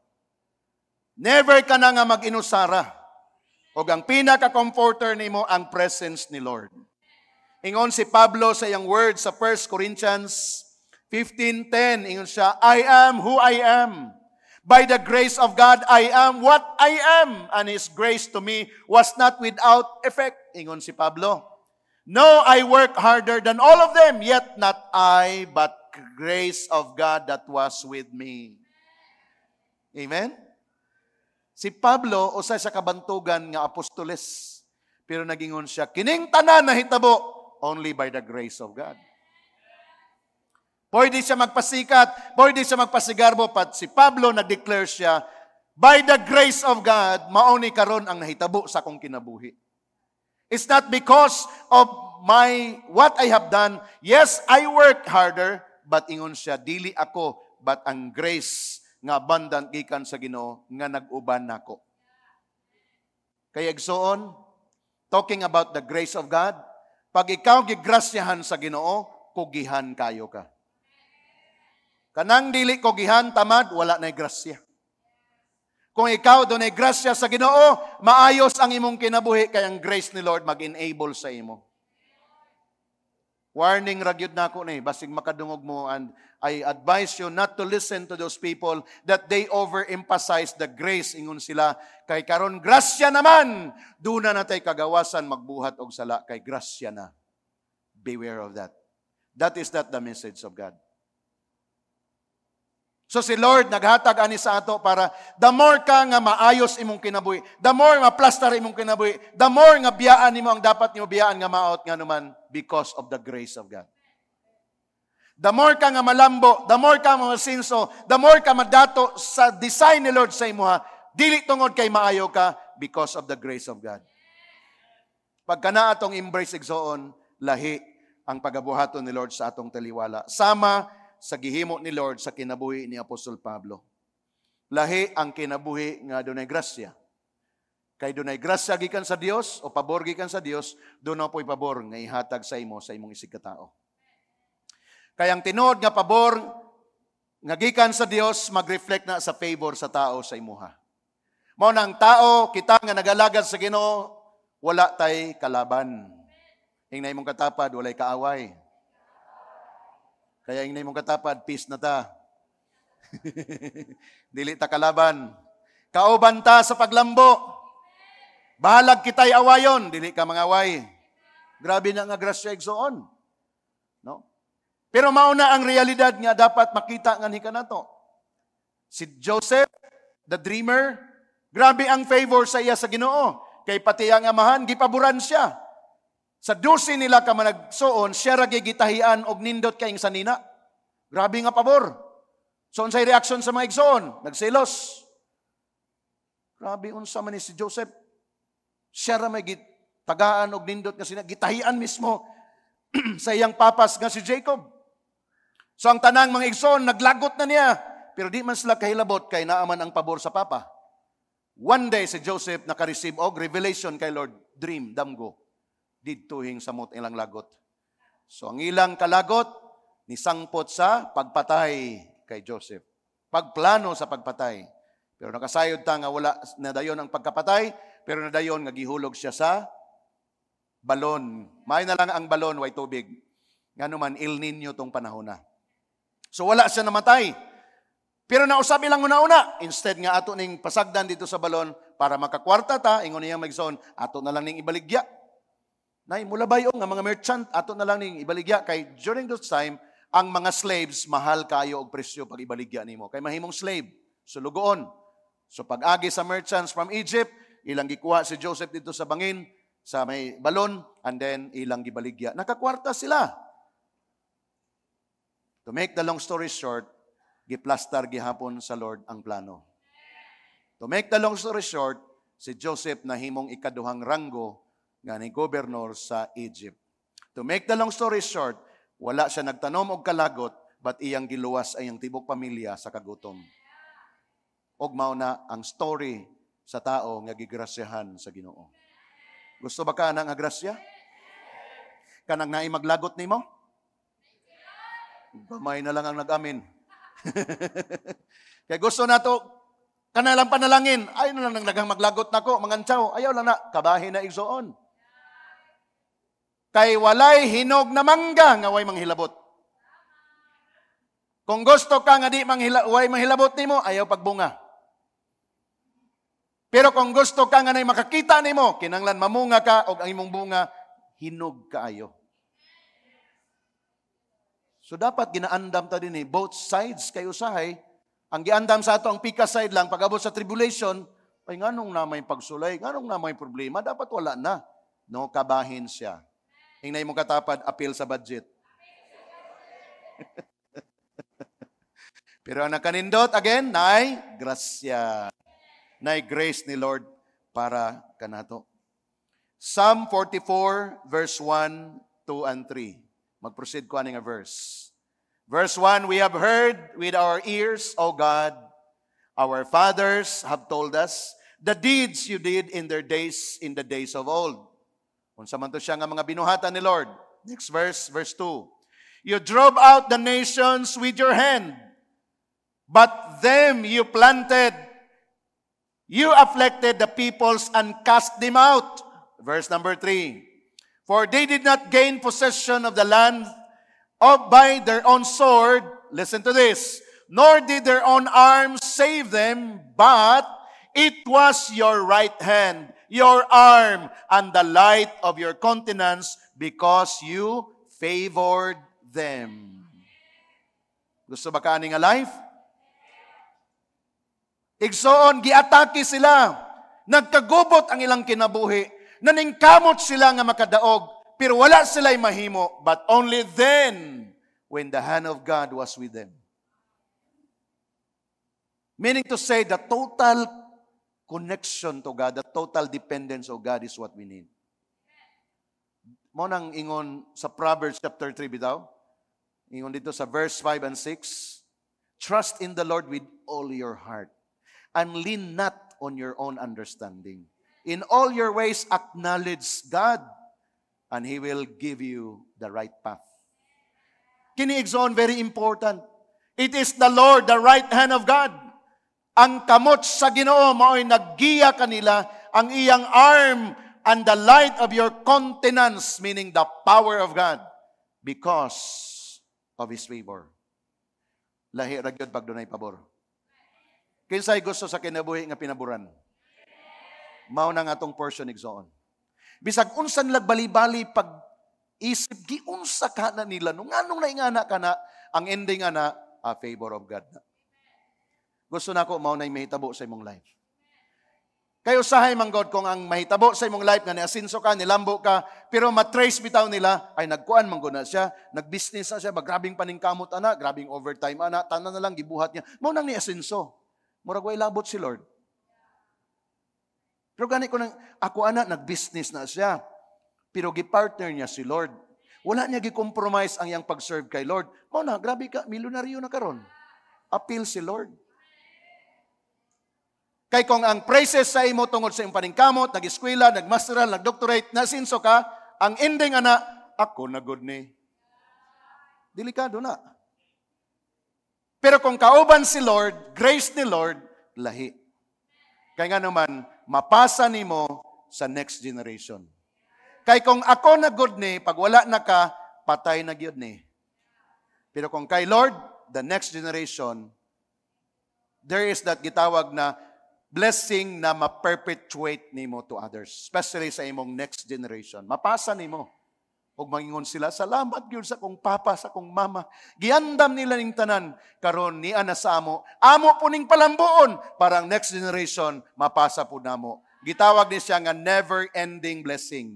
Speaker 1: Never ka na nga mag-inusara. O ang pinaka-comforter nimo ang presence ni Lord. Ingon si Pablo sa iyang words sa 1 Corinthians 15:10. Ingon siya, I am who I am. By the grace of God, I am what I am. And His grace to me was not without effect. Ingon si Pablo. No, I work harder than all of them, yet not I, but grace of God that was with me. Amen? Si Pablo, usay sa kabantugan nga apostoles, pero nagingon siya, kining tanan na hitabo, only by the grace of God. Pwede siya magpasikat, pwede siya magpasigarbo, pat si Pablo na-declare siya, by the grace of God, mauni karon ang nahitabo sa akong kinabuhi. It's not because of what I have done. Yes, I work harder, but ingon siya, dili ako, but ang grace nga abundant gikan sa Ginoo nga nag-uban nako. Kaya igsoon, talking about the grace of God, pag ikaw gigrasyahan sa Ginoo, kugihan kayo ka. Kanang dili kugihan tamad, wala na grasya. Kung ikaw doon ay grasya sa Ginoo, maayos ang imong kinabuhi kay ang grace ni Lord mag-enable sa imo. Warning ragyod na ako basig makadungog mo, and I advise you not to listen to those people that they overemphasize the grace. Ingon sila, kay karon grasya naman, doon na natay kagawasan magbuhat og sala, kay grasya na. Beware of that. That is not the message of God. So si Lord naghatag ani sa ato para the more ka nga maayos imong kinabuhi, the more maplastar imong kinabuhi, the more nga biyaan nimo ang dapat nimo biyaan nga maot nga naman because of the grace of God. The more ka nga malambo, the more ka masinso, the more ka madato sa design ni Lord sa imuha, dili tungod kay maayo ka because of the grace of God. Pagka na atong embrace igsoon, lahi ang pagabuhaton ni Lord sa atong taliwala. Sama sa gihimo ni Lord sa kinabuhi ni Apostol Pablo. Lahi ang kinabuhi nga dunay grasya. Kay dunay grasya gikan sa Dios o pabor gikan sa Dios, doon na po'y pabor nga ihatag sa imo sa imong isig katao. Kaya ang tinuod nga pabor nga gikan sa Dios mag-reflect na sa favor sa tao sa imuha. Mao nang tao kita nga nagalagad sa Ginoo, wala tay kalaban. Ingna imong katapad walay kaaway. Kaya ingna imong katapad peace na ta. Dili ta kalaban. Kauban ta sa paglambo. Bahalag kitay awayon, dili ka mangaway. Grabe na nga grasya igsoon. No? Pero mauna ang realidad nga dapat makita nga hika nato. Si Joseph, the dreamer, grabe ang favor sa iya sa Ginoo. Kay pati ang amahan, gipaboran siya. Sa 12 nila ka managsuon, siya ra gitahian og nindot kayong sanina. Grabe nga pabor. So unsay reaction sa mga igsoon? Nagselos. Grabe unsa man ni si Joseph. Siya ra may tagaan og nindot nga sina gitahian mismo sa iyang papas nga si Jacob. So ang tanang mga igsoon naglagot na niya, pero di man sila kahilabot kay naaman ang pabor sa papa. One day si Joseph naka-receive og revelation kay Lord, dream, damgo. Didtuhing samot ilang lagot. So ang ilang kalagot nisangpot sa pagpatay kay Joseph. Pagplano sa pagpatay. Pero nakasayod ta nga wala nadayon ang pagkapatay, pero nadayon nga gihulog siya sa balon. May na lang ang balon way tubig. Ngano man El Nino tong panahon na. So wala siya namatay. Pero nausab ilang una-una, instead nga ato ning pasagdan dito sa balon para makakwarta ta, ingon niya magson, ato na lang ning ibaligya. Nay, mula bayo nga mga merchant, ato na lang ning ibaligya. Kay during those time, ang mga slaves, mahal kayo og presyo pag ibaligya nimo. Kay mahimong slave, sulugoon. So pag-agi sa merchants from Egypt, ilang gikuha si Joseph dito sa bangin, sa may balon, and then ilang gibaligya. Nakakwarta sila. To make the long story short, giplastar gihapon sa Lord ang plano. To make the long story short, si Joseph nahimong ikaduhang ranggo nga ni gobernador sa Egypt. To make the long story short, wala siya nagtanom og kalagot, but iyang giluwas ay ang tibok pamilya sa kagutom. Og mao na ang story sa tao nga gigrasyahan sa Ginoo. Gusto ba ka nang agrasya? Kanang naay maglagot nimo? Gamay na lang ang nag-amin. Kaya gusto na to, kanalang panalangin, ay na lang nagang maglagot na ko, mangantsaw, ayaw lang na, kabahin na igsoon. Kay walay hinog na mangga nga way manghilabot. Kung gusto ka nga di way manghilabot nimo, ayaw pagbunga. Pero kung gusto ka nga na makakita nimo, kinanglan mamunga ka og ang imong bunga hinog kaayo. So dapat ginaandam ta dinhi both sides kay usahay. Ang giandam sa ato ang pika side lang pag-abot sa tribulation, ay nganong na may pagsulay, nganong na may problema, dapat wala na. No, kabahin siya. Hingnay mo katapad, appeal sa budget. Pero ang nakanindot, again, nay grasya. Nay grace ni Lord para kanato. Psalm 44, verse 1, 2, and 3. Mag-proceed ko aning a verse. Verse 1, we have heard with our ears, O God, our fathers have told us, the deeds you did in the days of old. Kung samanto siya nga mga binuhatan ni Lord. Next verse, verse 2. You drove out the nations with your hand, but them you planted. You afflicted the peoples and cast them out. Verse number 3. For they did not gain possession of the land by their own sword. Listen to this. Nor did their own arms save them, but it was your right hand, your arm, and the light of your countenance, because you favored them. Gusto ba ka aning alive? Igsoon, giatake sila. Nagkagubot ang ilang kinabuhi. Naningkamot sila nga makadaog, pero wala sila'y mahimo. But only then, when the hand of God was with them. Meaning to say, the total connection to God, the total dependence of God is what we need. Mo nang ingon sa Proverbs chapter 3 bitaw. Ingon dito sa verse 5 and 6. Trust in the Lord with all your heart and lean not on your own understanding. In all your ways acknowledge God and He will give you the right path. Kini igsoon, very important. It is the Lord, the right hand of God. Ang kamot sa Ginoo mao'y naggiya kanila, ang iyang arm and the light of your countenance, meaning the power of God, because of His favor. Lahi ra gyud pag dunay pabor. Kinsay gusto sa kinabuhi nga pinaboran? Mao na nga atong portion igsoon. Bisag unsan lagbali-bali pag isip giunsa kana nila nung anong naingana kana, ang ending ana a favor of God na. Gusto nako mao nay mahitabo sa imong life. Kayo usahay man God kung ang mahitabo sa imong life nga niasinso ka, nilambo ka, pero matrace bitaw nila ay nagkuan man gud na siya, nagbusiness na siya, magrabing paningkamot ana, grabing overtime ana, tanan na lang gibuhat niya. Mao nang niasinso. Murag way labot si Lord. Pero gani ko nang ako ana nagbusiness na siya. Pero gipartner niya si Lord. Wala niya gi-compromise ang iyang pag-serve kay Lord. Mao na grabe ka, milyonaryo na karon. Appeal si Lord. Kay kung ang praises sa imo tungod sa iyong paningkamot, nag-eskwela, nag-masteral, nag-doctorate, nasinso ka, ang ending ana, ako na good ni. Delikado na. Pero kung kauban si Lord, grace ni Lord, lahi. Kaya nga naman, mapasa nimo sa next generation. Kay kung ako na good ni, pag wala na ka, patay na gyud ni. Pero kung kay Lord, the next generation, there is that gitawag na blessing na ma-perpetuate nimo to others, especially sa imong next generation. Mapasa nimo. Ug mangingon sila, salamat gyud sa kong papa, sa kong mama. Giandam nila ning tanan karon ni ana sa amo. Amo po ning palambuon para ang next generation mapasa po namo. Gitawag ni siya nga never-ending blessing.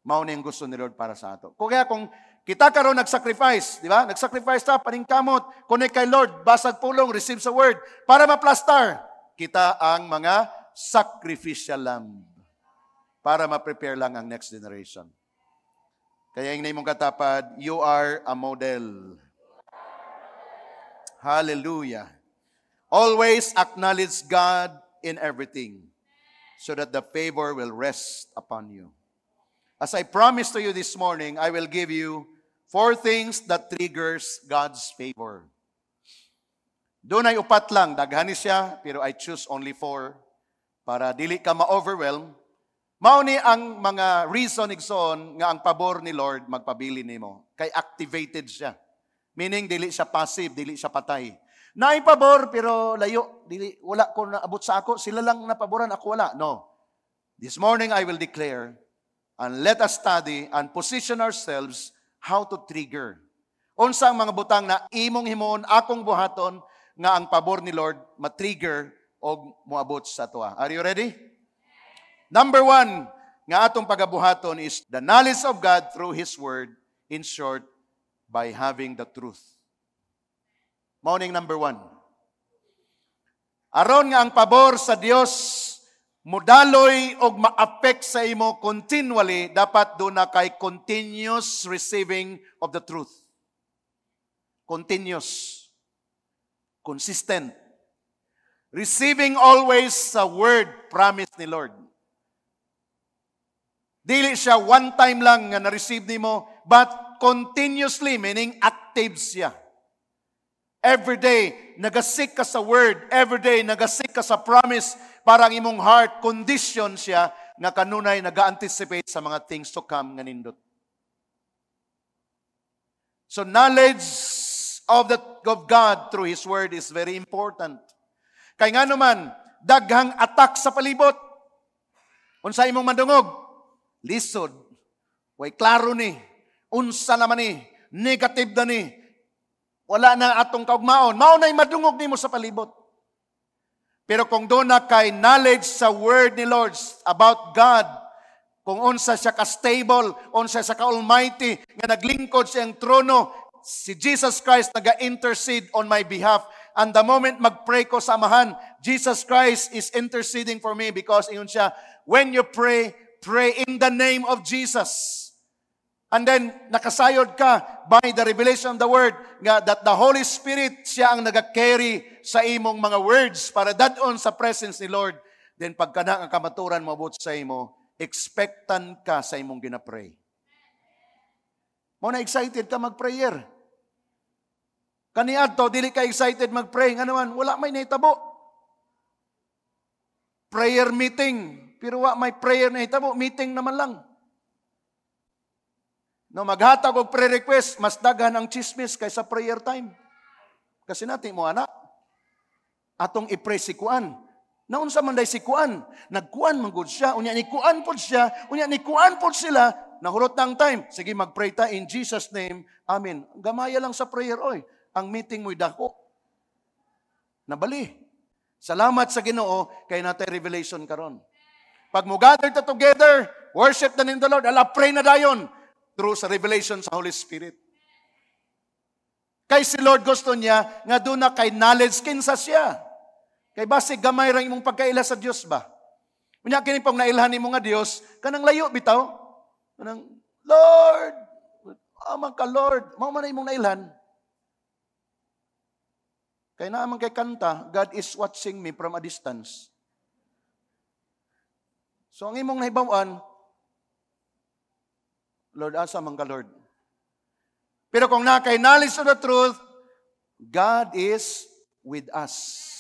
Speaker 1: Mao ni ang gusto ni Lord para sa ato. Kaya kung kita karon nag-sacrifice, di ba? Nag-sacrifice ta, paningkamot, connect kay Lord, basag pulong, receive sa word, para ma-plastar, kita ang mga sacrificial lamb para ma-prepare lang ang next generation. Kaya yung mong katapad, you are a model. Hallelujah. Always acknowledge God in everything so that the favor will rest upon you. As I promised to you this morning, I will give you 4 things that triggers God's favor. Doon ay upat lang, daghani siya, pero I choose only 4 para dili ka ma-overwhelm. Mao ni ang mga reason igsoon nga ang pabor ni Lord magpabili nimo. Kay activated siya. Meaning dili siya passive, dili siya patay. Naay pabor pero layo, dili wala ko naabot sa ako, sila lang napaboran, ako wala. No. This morning I will declare and let us study and position ourselves how to trigger. Unsa ang mga butang na imong himon, akong buhaton, nga ang pabor ni Lord matrigger o moabot sa tuwa. Are you ready? Number 1, nga atong pagabuhaton is the knowledge of God through His Word, in short, by having the truth. Morning number 1. Aron nga ang pabor sa Dios mudaloy og ma-affect sa imo continually, dapat doon na kay continuous receiving of the truth. Continuous. Consistent. Receiving always sa word promise ni Lord. Dili siya one time lang nga na-receive nimo, but continuously, meaning active siya. Every day, nagasik ka sa word. Every day, nagasik ka sa promise. Para ang imong heart, condition siya nga kanunay nag-anticipate sa mga things to come nga nindot. So knowledge of God through His Word is very important. Kay nga naman, daghang attack sa palibot. Unsa imong madungog? Lisod. Way klaro ni. Unsa naman ni. Negative na ni. Wala na atong kaugmaon. Mao na'y madungog nimo sa palibot. Pero kung doon na kay knowledge sa word ni Lord about God, kung unsa siya ka-stable, unsa siya ka-almighty, nga naglingkod siyang trono, si Jesus Christ naga-intercede on my behalf. And the moment mag-pray ko sa Amahan, Jesus Christ is interceding for me because ingon siya, when you pray, pray in the name of Jesus. And then, nakasayod ka by the revelation of the Word nga that the Holy Spirit, siya ang nag-carry sa imong mga words para dadon sa presence ni Lord. Then, pagka na ang kamaturan mo abot sa imo, expectant ka sa imong ginapray. Mo na excited ka mag-prayer. Kaniadto, dili ka excited mag-pray. Nga naman, wala may naitabo. Prayer meeting. Pero wala may prayer naitabo. Meeting naman lang. No, maghatag og prayer request, mas daghan ang chismis kaysa prayer time. Kasi natin mo anak, atong i-pray si Kuan. Naunsa man day si Kuan, nagkuan man gud siya, unya ni Kuan pod siya, unya ni Kuan pod sila, nahurot na ang time. Sige, mag-pray ta in Jesus' name. Amen. Gamaya lang sa prayer, oy. Ang meeting mo'y dako. Nabali. Salamat sa Ginoo kay natay revelation karon. Pag mo gather ta together, worship na nin the Lord, ala pray na dayon. Through sa revelation sa Holy Spirit. Kay si Lord gusto niya, nga doon na kay knowledge kinsa siya. Kay basi gamay rang imong pagkaila sa Dios ba? Unya kini pag nailhan nimo nga Dios, kanang layo bitaw. Kanang Lord, amang ka Lord, mao man imong nailhan. Kay naman kay kanta, God is watching me from a distance. So ang imong nahibaw-an, Lord, asa man ka, Lord. Pero kung na kay knowledge of the truth, God is with us.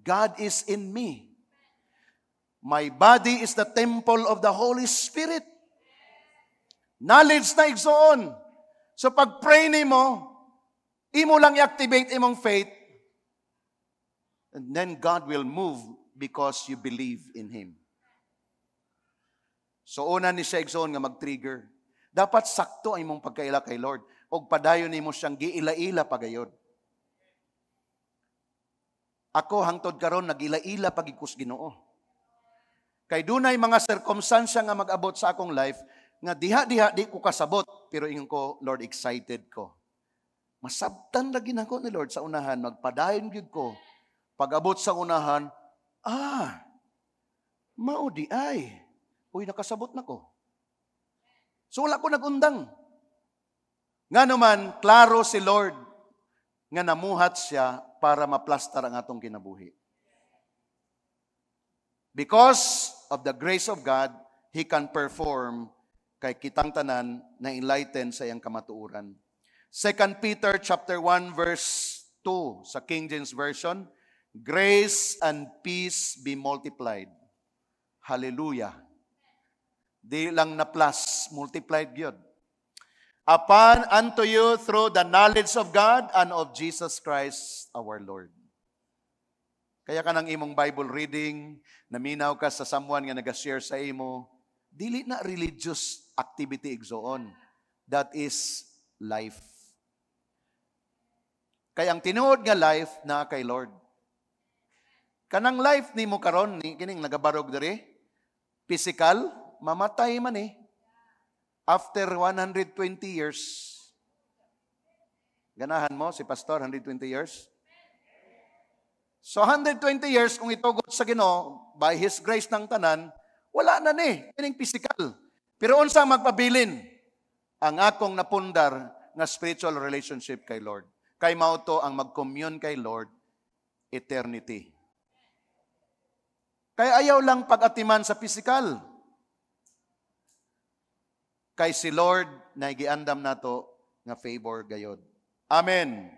Speaker 1: God is in me. My body is the temple of the Holy Spirit. Knowledge na igsoon. So pag pray nimo, imo lang i-activate imong faith, and then God will move because you believe in Him. So una ni siya igsoon nga mag-trigger. Dapat sakto ang imong pagkaila kay Lord. O padayon nimo siyang giila-ila pagayod. Ako hangtod karon nagila-ila pagikus Ginoo. Kay dunay mga circumstansya nga mag-abot sa akong life nga diha-diha di ko kasabot pero ingon ko, Lord, excited ko. Masabtan lagi nako ni Lord sa unahan, magpadayon gyud ko. Pag-abot sa unahan, mao di ay. Uy, nakasabot na ko. So wala ko nagundang. Nga naman, klaro si Lord nga namuhat siya para maplastar ang atong kinabuhi. Because of the grace of God, He can perform kay kitang tanan na enlighten sa iyang kamatuuran. 2 Peter chapter 1 verse 2 sa King James Version, grace and peace be multiplied. Hallelujah. Di lang na plus, multiplied yun. Upon unto you through the knowledge of God and of Jesus Christ our Lord. Kaya ka ng imong Bible reading, naminaw ka sa someone nga nag-share sa imo, dili na religious activity igsoon. That is life. Kaya ang tinuod nga life na kay Lord. Kanang life ni mo karon ni kining nagabarog diri, physical, mamatay man eh. After 120 years. Ganahan mo si pastor, 120 years? So 120 years, kung itugot sa Ginoo, by His grace ng tanan, wala na ni, kining physical. Pero unsa magpabilin? Ang akong napundar nga spiritual relationship kay Lord. Kay mauto ang mag-commune kay Lord, eternity. Kaya ayaw lang pag-atiman sa physical. Kay si Lord na giandam nato nga favor gayod. Amen.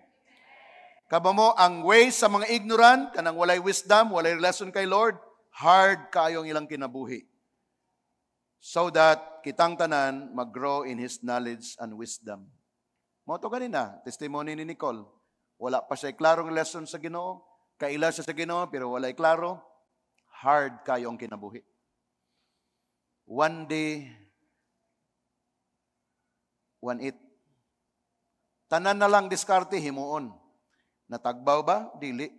Speaker 1: Kabamo ang way sa mga ignorant, kanang walay wisdom, walay relasyon kay Lord, hard kayo ang ilang kinabuhi. So that kitang tanan mag-grow in His knowledge and wisdom. Mo to kanina, testimony ni Nicole. Wala pa siya klarong lesson sa Ginoo, kaila siya sa Ginoo pero walay klaro, hard kayo ang kinabuhi. One day, 1:8. Tanan na lang diskarte himuon. Natagbaw ba? Dili.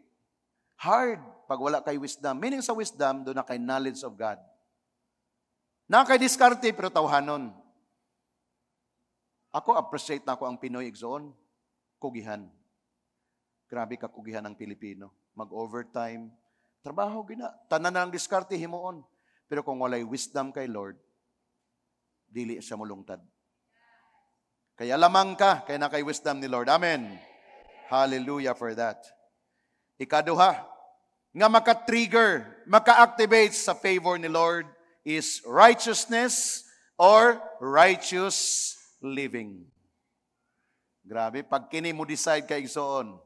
Speaker 1: Hard pag wala kay wisdom. Meaning sa wisdom, doon na kay knowledge of God. Na kay diskarte, pero tawhanon. Ako, appreciate na ako ang Pinoy igsoon. Kugihan. Grabe ka kugihan ng Pilipino. Mag-overtime. Trabaho, tanan na ang diskarte, himuon. Pero kung walay wisdom kay Lord, dili siya mulungtad. Kaya lamang ka, kaya na kay wisdom ni Lord. Amen. Hallelujah for that. Ikaduha, nga maka-trigger, maka-activate sa favor ni Lord is righteousness or righteous living. Grabe, pag kini mo decide kay igsoon,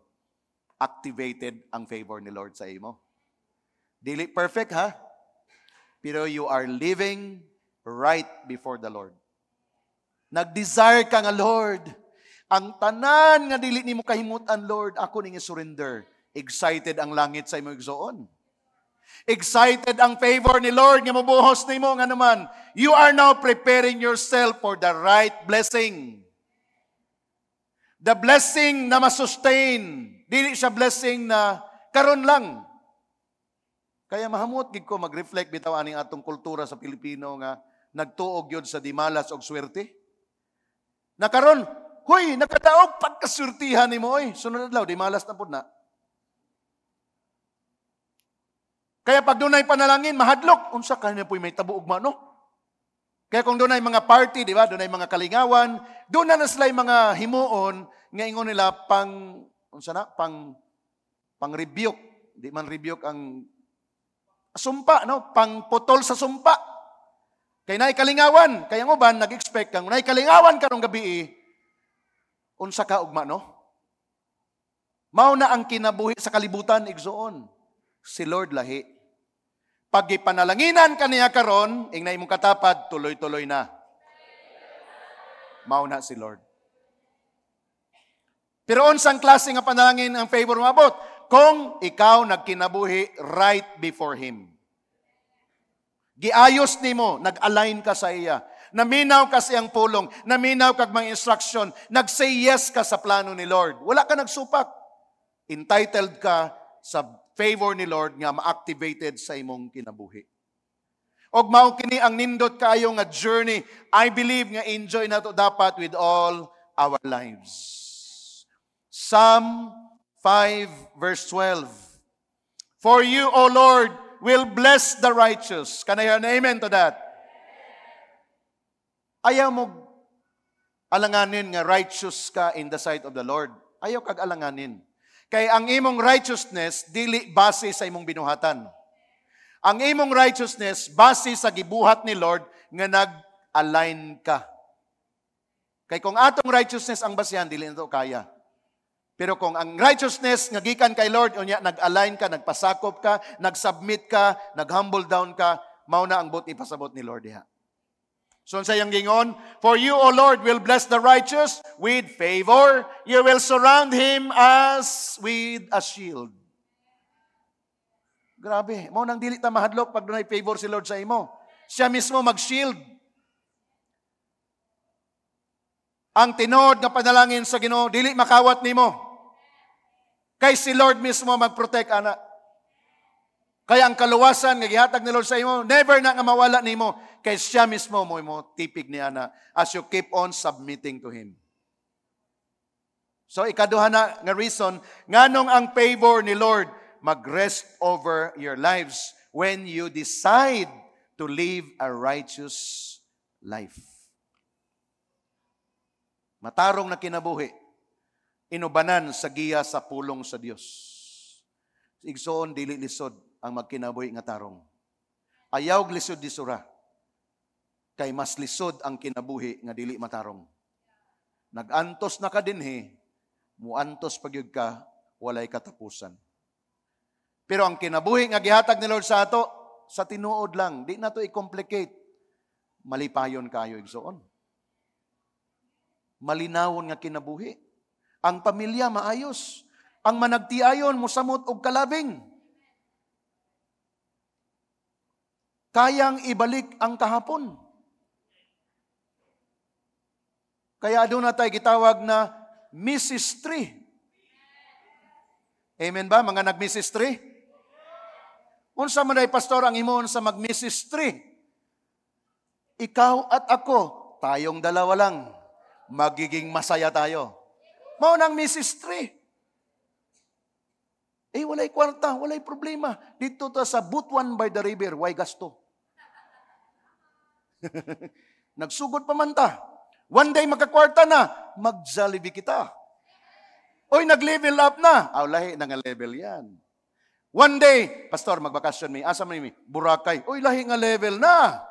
Speaker 1: activated ang favor ni Lord sa imo. Dili perfect ha? Pero you are living right before the Lord. Nag-desire ka nga, Lord, ang tanan nga dili nimo kahimutan, Lord, ako ning surrender. Excited ang langit sa imo igsoon. Excited ang favor ni Lord nga mabuhos nimo nga naman. You are now preparing yourself for the right blessing. The blessing na masustain. Dili siya blessing na karon lang. Kaya mahamot gid ko mag-reflect bitaw aning atong kultura sa Pilipino nga nagtuog yun sa dimalas og swerte. Na karon, huy, nakadaog pagkaswertihan nimo oy. Sunod adlaw dimalas na pud na. Kaya pag dunay panalangin, mahadlok. Unsa kanina po'y may tabo ugma, no? Kaya kung dunay mga party, di ba? Dunay mga kalingawan, doon na sila mga himuon, nga ingon nila pang rebuke. Di man rebuke ang sumpa, no? Pang putol sa sumpa. Kaya naay kalingawan. Kaya mo ba, nag-expect kang, naay kalingawan karong gabi, unsa ka ugma, no? Mao na ang kinabuhi sa kalibutan, igsoon. Si Lord lahi. Pag ipanalanginan kaniya karon, ingnay mong katapad, tuloy-tuloy na. Mauna si Lord. Pero unsang klase nga panalangin ang favor mo abot? Kung ikaw nagkinabuhi right before Him. Giayos nimo, nag-align ka sa iya. Naminaw ka siyang pulong, naminaw kag mga instruction, nag-say yes ka sa plano ni Lord. Wala ka nagsupak. Entitled ka sa favor ni Lord nga ma-activated sa imong kinabuhi. Og mao kini ang nindot kaayo nga journey. I believe nga enjoy nato dapat with all our lives. Psalm 5 verse 12. For you, O Lord, will bless the righteous. Can I hear an amen to that? Ayaw mo alanganin nga righteous ka in the sight of the Lord. Ayaw kag alanganin. Kay ang imong righteousness, dili base sa imong binuhatan. Ang imong righteousness, base sa gibuhat ni Lord, nga nag-align ka. Kay kung atong righteousness ang basehan, dili na ito kaya. Pero kung ang righteousness nga gikan kay Lord, unya nag-align ka, nagpasakop ka, nag-submit ka, nag-humble down ka, mao na ang buti pasabot ni Lord diha. So sa iyang gingon, for you, O Lord, will bless the righteous with favor. You will surround him as with a shield. Grabe, mo nang dili ta mahadlok pag dunay favor si Lord sa imo. Siya mismo mag-shield. Ang tinuod nga panalangin sa Ginoo, dili makawat nimo. Kay si Lord mismo mag-protect ana. Kaya ang kaluwasan nga gihatag ni Lord sa imo, never na nga mawala nimo. Kay siya mismo mo tipig niya na as you keep on submitting to Him. So ikaduha na nga reason, nganong ang favor ni Lord mag-rest over your lives when you decide to live a righteous life. Matarong na kinabuhi, inubanan sa giya sa pulong sa Dios. Igsoon dili lisod ang magkinabuhi nga tarong. Ayaw lisod di sura. Kay mas lisod ang kinabuhi nga dili matarong. Nagantos na ka dinhi, muantos pagyud ka, walay katapusan. Pero ang kinabuhi nga gihatag ni Lord sa ato, sa tinuod lang, di na to i-complicate. Malipayon kayo igsoon. Malinawon nga kinabuhi. Ang pamilya maayos. Ang managtiayon mosamot og kalabing. Kayang ibalik ang kahapon. Kaya doon na tayo gitawag na ministry. Amen ba, mga nag-ministry? Unsa man day pastor ang imon sa mag-ministry? Ikaw at ako, tayong dalawa lang. Magiging masaya tayo. Mao nang ministry. Walay kwarta, walay problema. Dito ta sa Butuan by the river, why gasto? Nagsugod pa man ta. One day magkakwarta na, mag-Jollibee kita. Oy, nag-level up na. Lahi na nga level yan. One day, pastor, magbakasyon mi. Asa man mi? Boracay. Oy, lahi nga level na.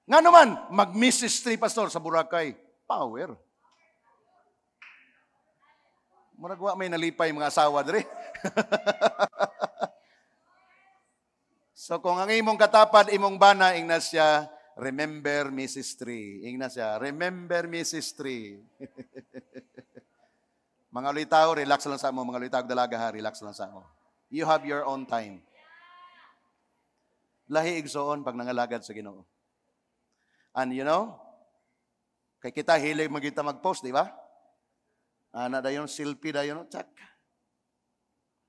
Speaker 1: Nga naman, mag-ministry, pastor, sa Boracay. Power. Muragwa may nalipay mga asawa diri. So kung ang imong katapad, imong bana, ingna siya, remember Mrs. Tree. Ingna siya, remember Mrs. Tree. Mga litaw, relax lang sa mo. Mga litaw, dalaga ha, relax lang sa mo. You have your own time. Lahi igsoon pag nangalagad sa Ginoo. And you know, kay kita hilig magita mag-post, di ba? Ana dayon, selfie dayon, check.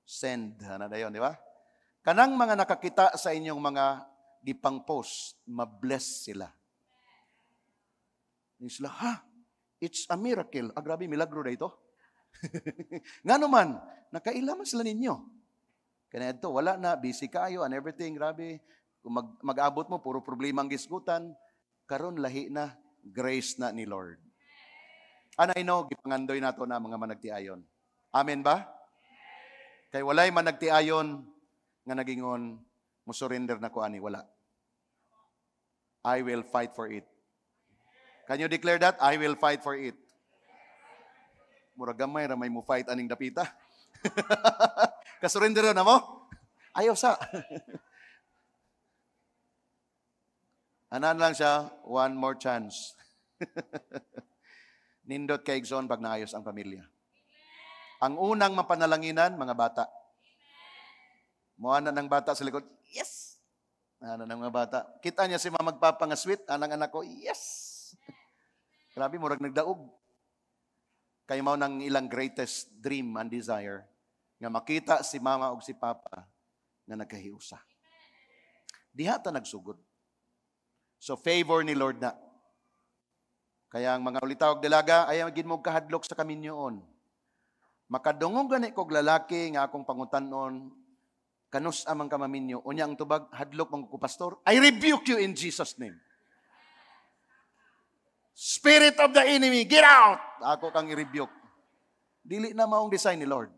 Speaker 1: Send, ana dayon, di ba? Kanang mga nakakita sa inyong mga gipang post, mabless sila. Sila, it's a miracle. Grabe, milagro na ito. Nga naman, nakailaman sila ninyo. Kaya ito, wala na, busy kayo and everything, grabe. Kung mag-abot mo, puro problema ang gisgutan, karon lahi na, grace na ni Lord. Anay no, gipangandoy nato na mga managtiayon. Amen ba? Kay walay managtiayon nga nagingon, musurrender na ko ani, wala. I will fight for it. Can you declare that? I will fight for it. Murag gamay ra may mo fight aning dapita. Kasurrender na mo? Ayaw sa. Anan lang siya, one more chance. Nindot kay Igsoon pag naayos ang pamilya. Ang unang mapanalanginan, mga bata. Muana ng bata sa likod, yes! Ano ng mga bata. Kita niya si mama magpapa nga sweet, anang anak ko, yes! Grabe, murag nagdaog. Kaya mao nang ilang greatest dream and desire nga makita si mama o si papa nga nagkahiusa. Diha ta nagsugod. So favor ni Lord na. Kaya ang mga ulitawag dalaga, ayaw gid mo kahadlok sa kaminyoon. Makadungog gani kog lalaki nga akong pangutanon, kanus amang kamaminyo, unya ang tubag, hadlok mong ko pastor, I rebuke you in Jesus' name. Spirit of the enemy, get out! Ako kang i-rebuke. Dili na maong design ni Lord.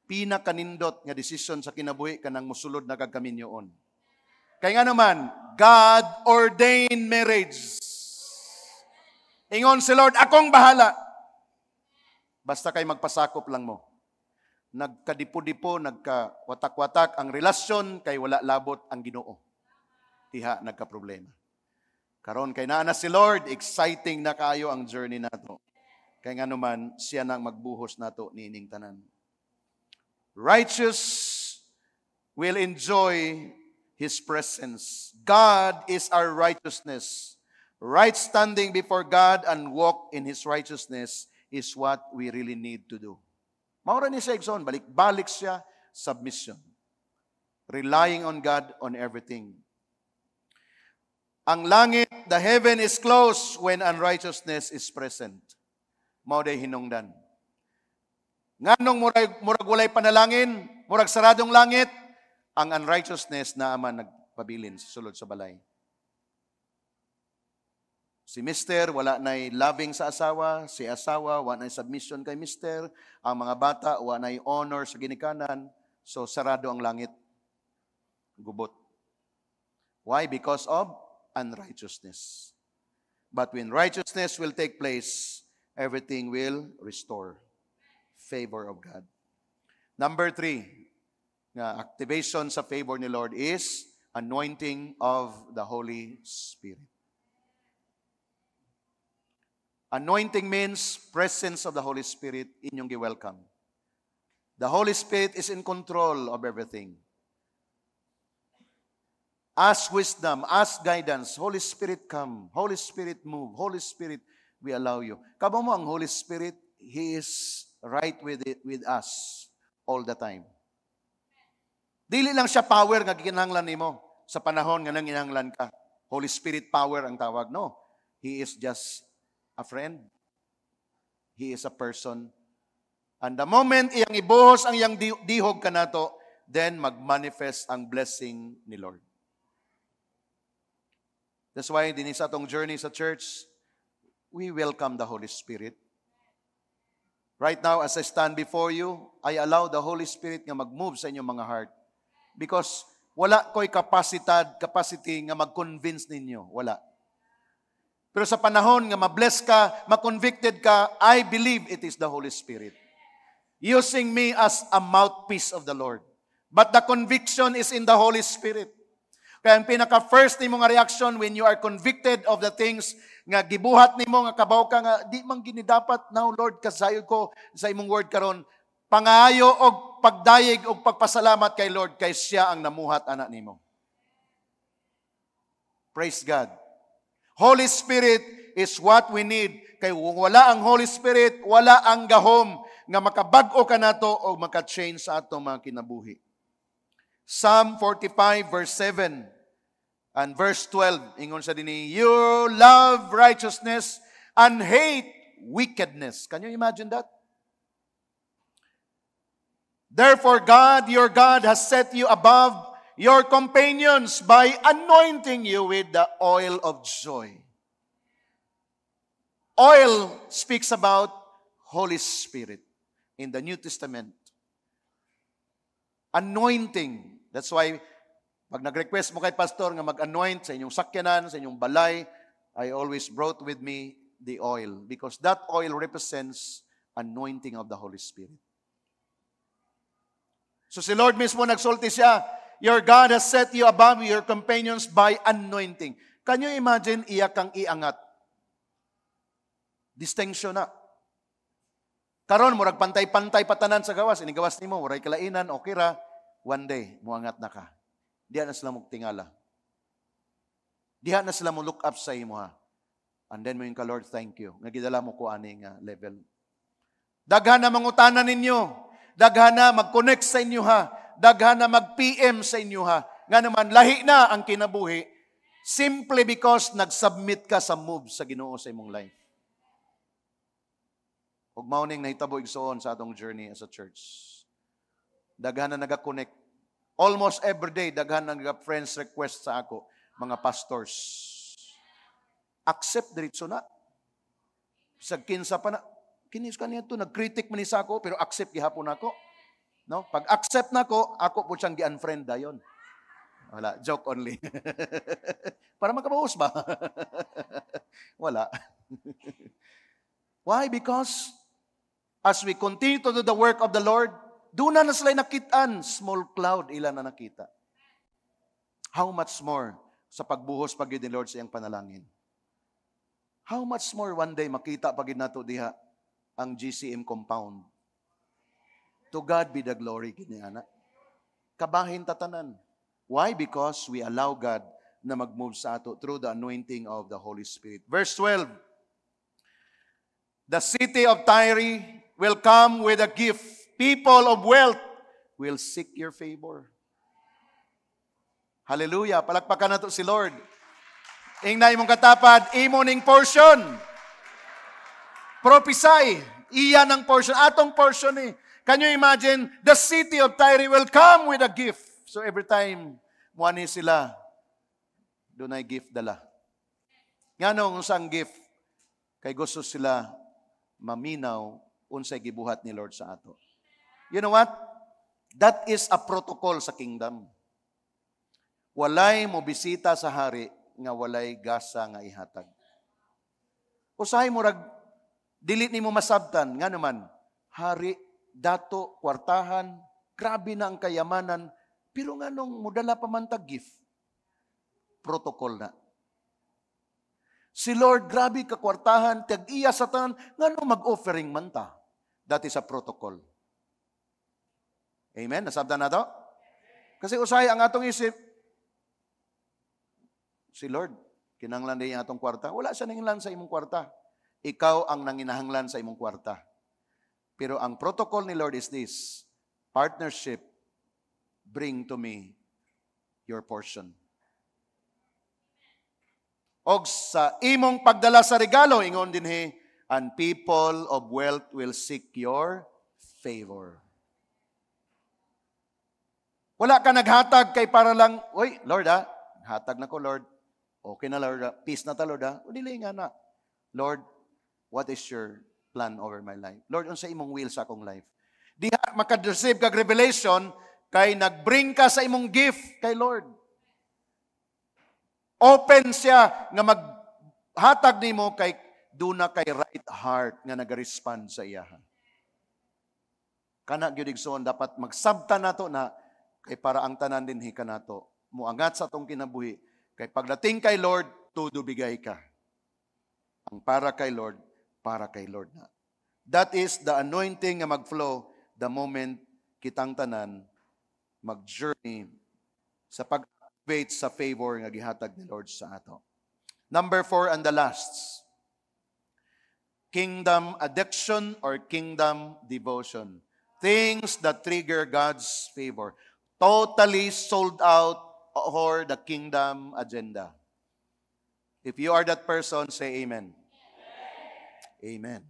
Speaker 1: Pinakanindot nga desisyon sa kinabuhi kanang musulod na kagkaminyoon. Kaya nga naman, God ordained marriage. Ingon si Lord, akong bahala. Basta kay magpasakop lang mo. Nagkadipo-dipo, nagkawatak-watak ang relasyon, kay wala labot ang Ginoo. Diha, nagka-problema. Karon kay naa na si Lord, exciting na kayo ang journey nato. Kaya nga naman, siya nang magbuhos nato nining tanan. Righteous will enjoy His presence. God is our righteousness. Right standing before God and walk in His righteousness is what we really need to do. Maura ni siya, Igsoon, balik siya, submission. Relying on God on everything. Ang langit, the heaven is closed when unrighteousness is present. Mauday hinungdan. Nganong murag walay panalangin, murag saradong langit, ang unrighteousness na aman nagpabilin sulod sa balay. Si mister, wala na'y loving sa asawa. Si asawa, wala na'y submission kay mister. Ang mga bata, wala na'y honor sa ginikanan. So, sarado ang langit. Gubot. Why? Because of unrighteousness. But when righteousness will take place, everything will restore. Favor of God. Number 3, activation sa favor ni Lord is anointing of the Holy Spirit. Anointing means presence of the Holy Spirit inyong gi-welcome. The Holy Spirit is in control of everything. Ask wisdom, ask guidance. Holy Spirit come. Holy Spirit move. Holy Spirit, we allow you. Kaba mo ang Holy Spirit, He is right with us all the time. Dili lang siya power nga gikinahanglan nimo sa panahon nga nanginahanglan ka. Holy Spirit power ang tawag. No. He is just a friend. He is a person. And the moment iyang ibuhos ang iyang dihog kanato, then mag-manifest ang blessing ni Lord. That's why din sa atong journey sa church, we welcome the Holy Spirit. Right now, as I stand before you, I allow the Holy Spirit nga mag-move sa inyong mga heart. Because wala ko'y capacity nga mag-convince ninyo. Wala. Pero sa panahon nga ma-bless ka, ma-convicted ka, I believe it is the Holy Spirit. Using me as a mouthpiece of the Lord. But the conviction is in the Holy Spirit. Kaya ang pinaka-first nimo nga reaction when you are convicted of the things nga gibuhat nimo nga kabaw ka nga di man gini dapat now Lord kasayod ko sa imong word karon, pangayo og pagdayeg og pagpasalamat kay Lord kay siya ang namuhat ana nimo. Praise God. Holy Spirit is what we need. Kay wala ang Holy Spirit, wala ang gahom nga makabag-o ka nato o maka-change sa atong mga kinabuhi. Psalm 45 verse 7 and verse 12. Ingon sa dinhi, you love righteousness and hate wickedness. Can you imagine that? Therefore God, your God, has set you above your companions by anointing you with the oil of joy. Oil speaks about Holy Spirit in the New Testament. Anointing. That's why, pag nag-request mo kay pastor nga mag-anoint sa inyong sakyanan, sa inyong balay, I always brought with me the oil because that oil represents anointing of the Holy Spirit. So si Lord mismo nagsulti siya, your God has set you above your companions by anointing. Can you imagine iya kang iangat? Distinction na. Karon murag pantay-pantay patanan sa gawas, ini gawas nimo, muray kalainan, okay ra. One day, muangat na ka. Diha na sila magtingala. Diha na sila mo look up sa imo ha. And then mo yung ka, Lord, thank you. Nagidala mo ko aning level. Daghan na mangutanan ninyo. Daghan na mag-connect sa inyo ha. Daghan na mag-PM sa inyo ha. Nga naman, lahi na ang kinabuhi simply because nag-submit ka sa move sa Ginoo sa imong life. Ug mao ning nahitabo igsoon sa atong journey as a church. Daghan na naga-connect. Almost every day, daghan na naga-friends request sa ako, mga pastors. Accept diretso na. Sa kinsa pa na, kinis kaniya to, nag-critic man ni sa ako, pero accept gihapon ako. No? Pag accept na ako po siyang gi-unfriend dayon. Wala, joke only. Para magkabawas ba? Wala. Why? Because as we continue to do the work of the Lord, doon na sila nakitaan, small cloud, ilan na nakita. How much more sa pagbuhos pagid ni Lord sa iyang panalangin? How much more one day makita pagid nato diha ang GCM compound? To God be the glory, gini ana. Kabahin tatanan. Why? Because we allow God na mag-move sa ato through the anointing of the Holy Spirit. Verse 12. The city of Tyre will come with a gift. People of wealth will seek your favor. Hallelujah. Palakpakan nato si Lord. Ingna imong katapad, imo ning portion. Prophesy. Iyan ang portion. Atong portion eh. Can you imagine? The city of Tyre will come with a gift. So every time, muani sila, doon ay gift dala. Nga nung usang gift, kay gusto sila maminaw unsay gibuhat ni Lord sa ato. You know what? That is a protocol sa kingdom. Walay mo bisita sa hari nga walay gasa nga ihatag. Usahay mo rag dili nimo masabtan nga naman hari, dato, kwartahan, grabe na ang kayamanan, pero nga nung mudala pa man tag gift. Protocol na. Si Lord, grabe ka kwartahan, tag-iya sa tanan, nga nung mag-offering man ta. That is a protocol. Amen? Nasabdan na to? Kasi usay ang atong isip, si Lord, kinanglan din yung atong kwarta. Wala siya nanginlan sa imong kwarta. Ikaw ang nanginahanglan sa imong kwarta. Pero ang protocol ni Lord is this, partnership, bring to me your portion. Og sa imong pagdala sa regalo, ingon dinhi, and people of wealth will seek your favor. Wala ka naghatag kay para lang, oy, Lord hatag na ko, Lord. Okay na, Lord. Peace na ta, Lord. O dili nga na. Lord, what is your plan over my life? Lord, unsa imong will sa akong life? Diha maka-receive kag revelation kay nagbring ka sa imong gift kay Lord. Open siya nga maghatag nimo kay duna kay right heart nga naga-respond sa iya. Kana gyud igsoon dapat magsabta nato na kay para ang tanan dinhi kanato muangat sa atong kinabuhi kay pagdating kay Lord tudo bigay ka. Ang para kay Lord na. That is the anointing nga magflow the moment kitang tanan mag-journey sa pag-activate sa favor nga gihatag ni Lord sa ato. Number 4 and the last. Kingdom addiction or kingdom devotion. Things that trigger God's favor. Totally sold out for the kingdom agenda. If you are that person, say amen. Amen.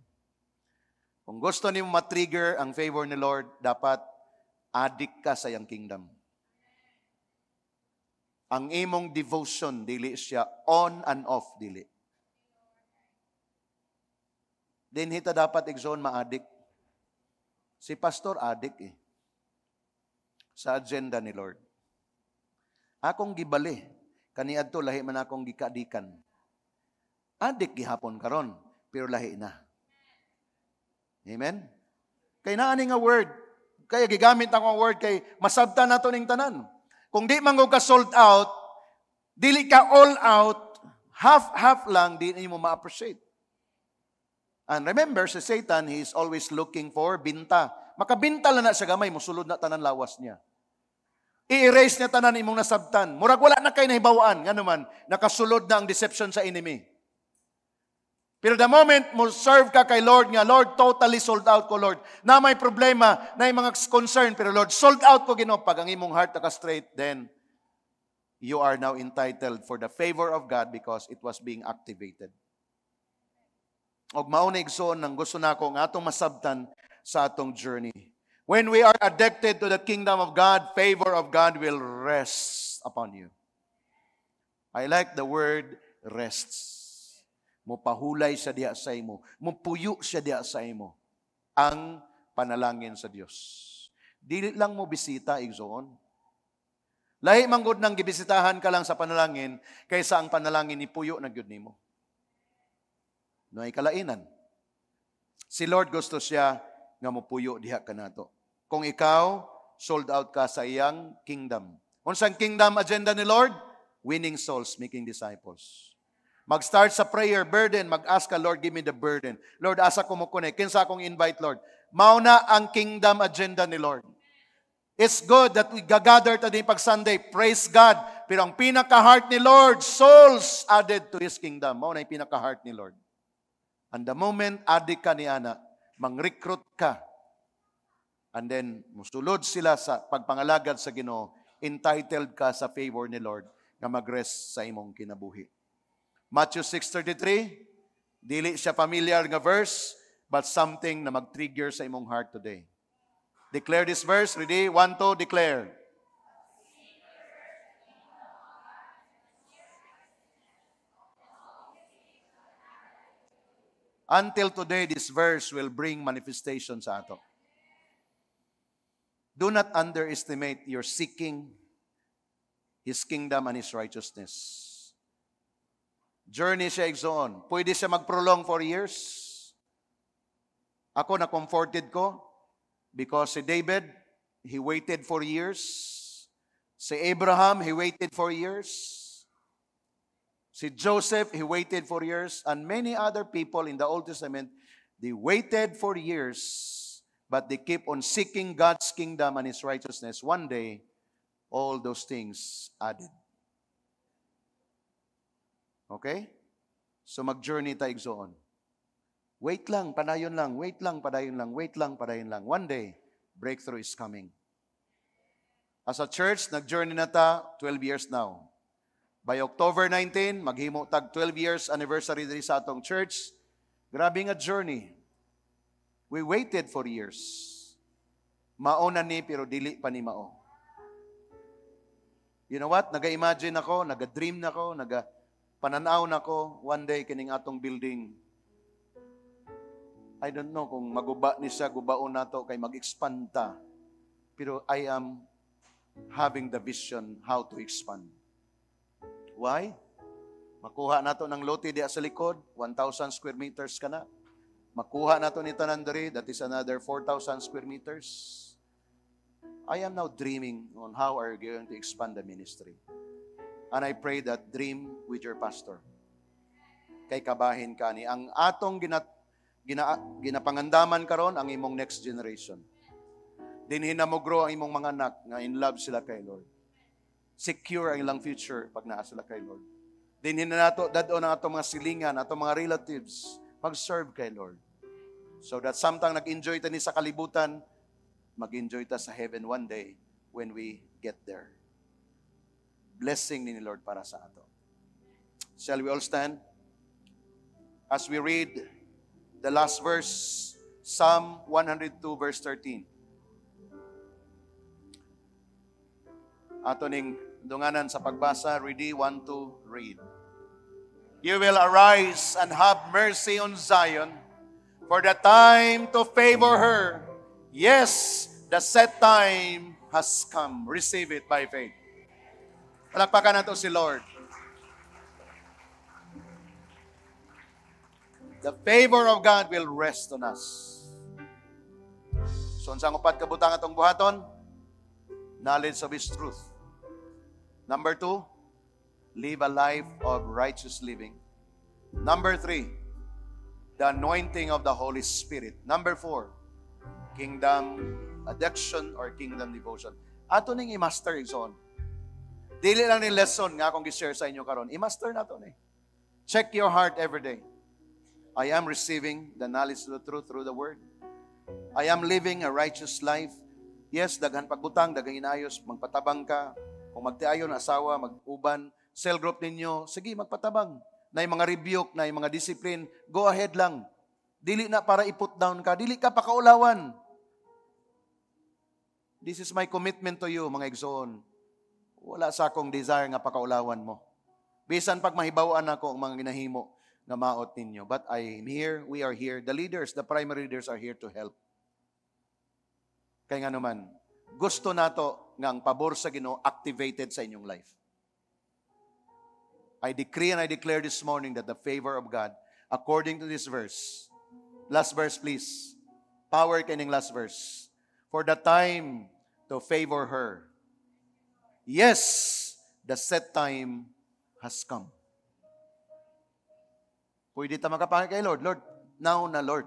Speaker 1: Kung gusto niyo matrigger ang favor ni Lord, dapat addict ka sa iyang kingdom. Ang imong devotion, dili siya on and off, dili. Din hita dapat igsoon ma-addict. Si pastor addict sa agenda ni Lord. Akong gibali, kaniadto lahi man akong gikadikan. Addict gihapon karon, pero lahi na. Amen? Kay naani nga word, kaya gigamit akong word kay masabta nato ning tanan. Kung di man ka sold out, dili ka all out, half lang, di mo ma-appreciate. And remember, si Satan, he is always looking for binta. Makabinta lang na sa gamay, musulod na tanan lawas niya. I-erase niya tanan imong nasabtan. Murag wala na kay nahibawaan. Nga naman, nakasulod na ang deception sa enemy. Pero the moment mo serve ka kay Lord nga, Lord, totally sold out ko, Lord. Na may problema, na may mga concern, pero Lord, sold out ko, Ginoo. Pag ang imong heart naka-straight, then you are now entitled for the favor of God because it was being activated. Og maunig so nang gusto nako nga atong masabtan sa atong journey. When we are addicted to the kingdom of God, favor of God will rest upon you. I like the word rests. Mupahulay siya diha sa imo, mupuyo siya diha sa imo ang panalangin sa Dios. Dili lang mo bisita igsoon. Lahi man gud nang gibisitahan ka lang sa panalangin kaysa ang panalangin ni puyo na gyud nimo. No ay kalainan. Si Lord gusto siya nga mopuyo diha kanato. Kung ikaw sold out ka sa iyang kingdom. Unsang kingdom agenda ni Lord? Winning souls, making disciples. Mag-start sa prayer burden, mag-ask ka, Lord, give me the burden. Lord, asa ko mo connect. Kinsa akong invite, Lord. Mauna ang kingdom agenda ni Lord. It's good that we gather today pag Sunday. Praise God. Pero ang pinaka-heart ni Lord, souls added to His kingdom. Mauna yung pinaka-heart ni Lord. And the moment adik ka ni Ana, mang-recruit ka. And then, musulod sila sa pagpangalagad sa Ginoo, entitled ka sa favor ni Lord na mag-rest sa imong kinabuhi. Matthew 6:33, dili siya familiar nga verse, but something na mag-trigger sa imong heart today. Declare this verse. Ready? 1, 2, declare. Until today, this verse will bring manifestation sa ato. Do not underestimate your seeking His kingdom and His righteousness. Journey siya igsoon. Pwede siya mag-prolong for years. Ako na-comforted ko because si David, he waited for years. Si Abraham, he waited for years. Si Joseph, he waited for years. And many other people in the Old Testament, they waited for years. But they keep on seeking God's kingdom and His righteousness. One day, all those things added. Okay? So mag-journey tayo igsoon. Wait lang, padayon lang. Wait lang, padayon lang. Wait lang, padayon lang. One day, breakthrough is coming. As a church, nag-journey na ta 12 years now. By October 19, maghimo tag 12 years anniversary diri sa atong church. Grabe nga journey. We waited for years. Mao na ni pero dili pa ni mao. You know what? Naga-imagine ako, naga-dream na ako, naga-pananaw na ako, one day kining atong building. I don't know kung maguba ni siya, gubaon na to, kay mag-expand ta. Pero I am having the vision how to expand. Why? Makuha na to ng lote diya sa likod, 1,000 square meters ka na. Makuha na to ni Tanandari, that is another 4,000 square meters. I am now dreaming on how are you going to expand the ministry. And I pray that dream with your pastor. Kay kabahin ka ni. Ang atong ginapangandaman karon ang imong next generation. Dinhin na mo grow ang imong mga anak nga in love sila kay Lord. Secure ang ilang future pag naa sila kay Lord. Dinhin na nato dadon ang atong mga silingan, atong mga relatives, mag-serve kay Lord. So that samtang nag-enjoy ta ni sa kalibutan, mag-enjoy ta sa heaven one day when we get there. Blessing ni Lord para sa ato. Shall we all stand? As we read the last verse, Psalm 102 verse 13. Ato ning dunganan sa pagbasa, ready, 1, 2, read. You will arise and have mercy on Zion, for the time to favor her. Yes, the set time has come. Receive it by faith. Palakpakan nato si Lord. The favor of God will rest on us. So, unsang upat kabutang atong buhaton? Knowledge of His truth. Number 2, live a life of righteous living. Number 3, the anointing of the Holy Spirit. Number 4, kingdom addiction or kingdom devotion. Ato ning i-master igsoon. Dili lang ni lesson nga akong gi-share sa inyo karon. I-master nato ni. Check your heart every day. I am receiving the knowledge of the truth through the Word. I am living a righteous life. Yes, daghan pagbutang, daghang inayos, magpatabang ka. Kung magtiayon asawa, mag-uban, cell group ninyo, sige, magpatabang. Na yung mga rebuke, na yung mga discipline, go ahead lang. Dili na para i-put down ka, dili ka pakaulawan. This is my commitment to you, mga igsoon. Wala sa akong desire nga pakaulawan mo. Bisan pag mahibawaan ako ang mga ginahimo na maot ninyo. But I am here, we are here. The leaders, the primary leaders are here to help. Kaya nga naman, gusto nato nga ang pabor sa Ginoo activated sa inyong life. I decree and I declare this morning that the favor of God, according to this verse, last verse please, power kining last verse, for the time to favor her. Yes, the set time has come. Pwede ta makapangit kay Lord. Lord, now na Lord.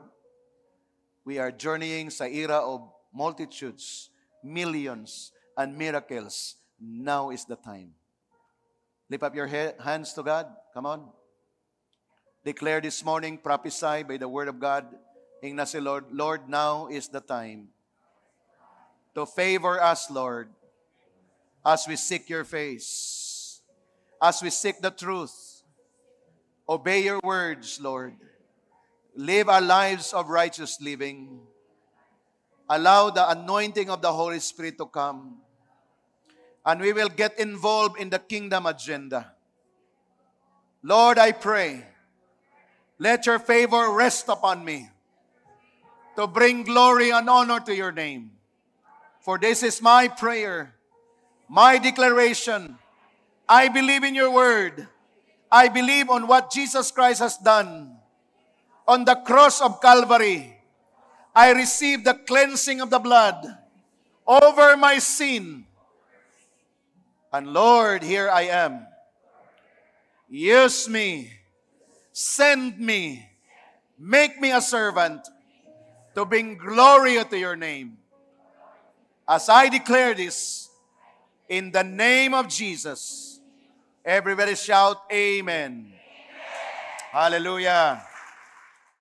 Speaker 1: We are journeying sa era of multitudes, millions, and miracles. Now is the time. Lift up your hands to God. Come on. Declare this morning, prophesy by the word of God. Ing na si Lord, Lord, now is the time to favor us, Lord, as we seek your face, as we seek the truth. Obey your words, Lord. Live our lives of righteous living. Allow the anointing of the Holy Spirit to come. And we will get involved in the kingdom agenda. Lord, I pray, let your favor rest upon me to bring glory and honor to your name. For this is my prayer, my declaration. I believe in your word. I believe on what Jesus Christ has done on the cross of Calvary. I receive the cleansing of the blood over my sin. And Lord, here I am. Use me. Send me. Make me a servant to bring glory to your name. As I declare this, in the name of Jesus, everybody shout, Amen. Amen. Hallelujah.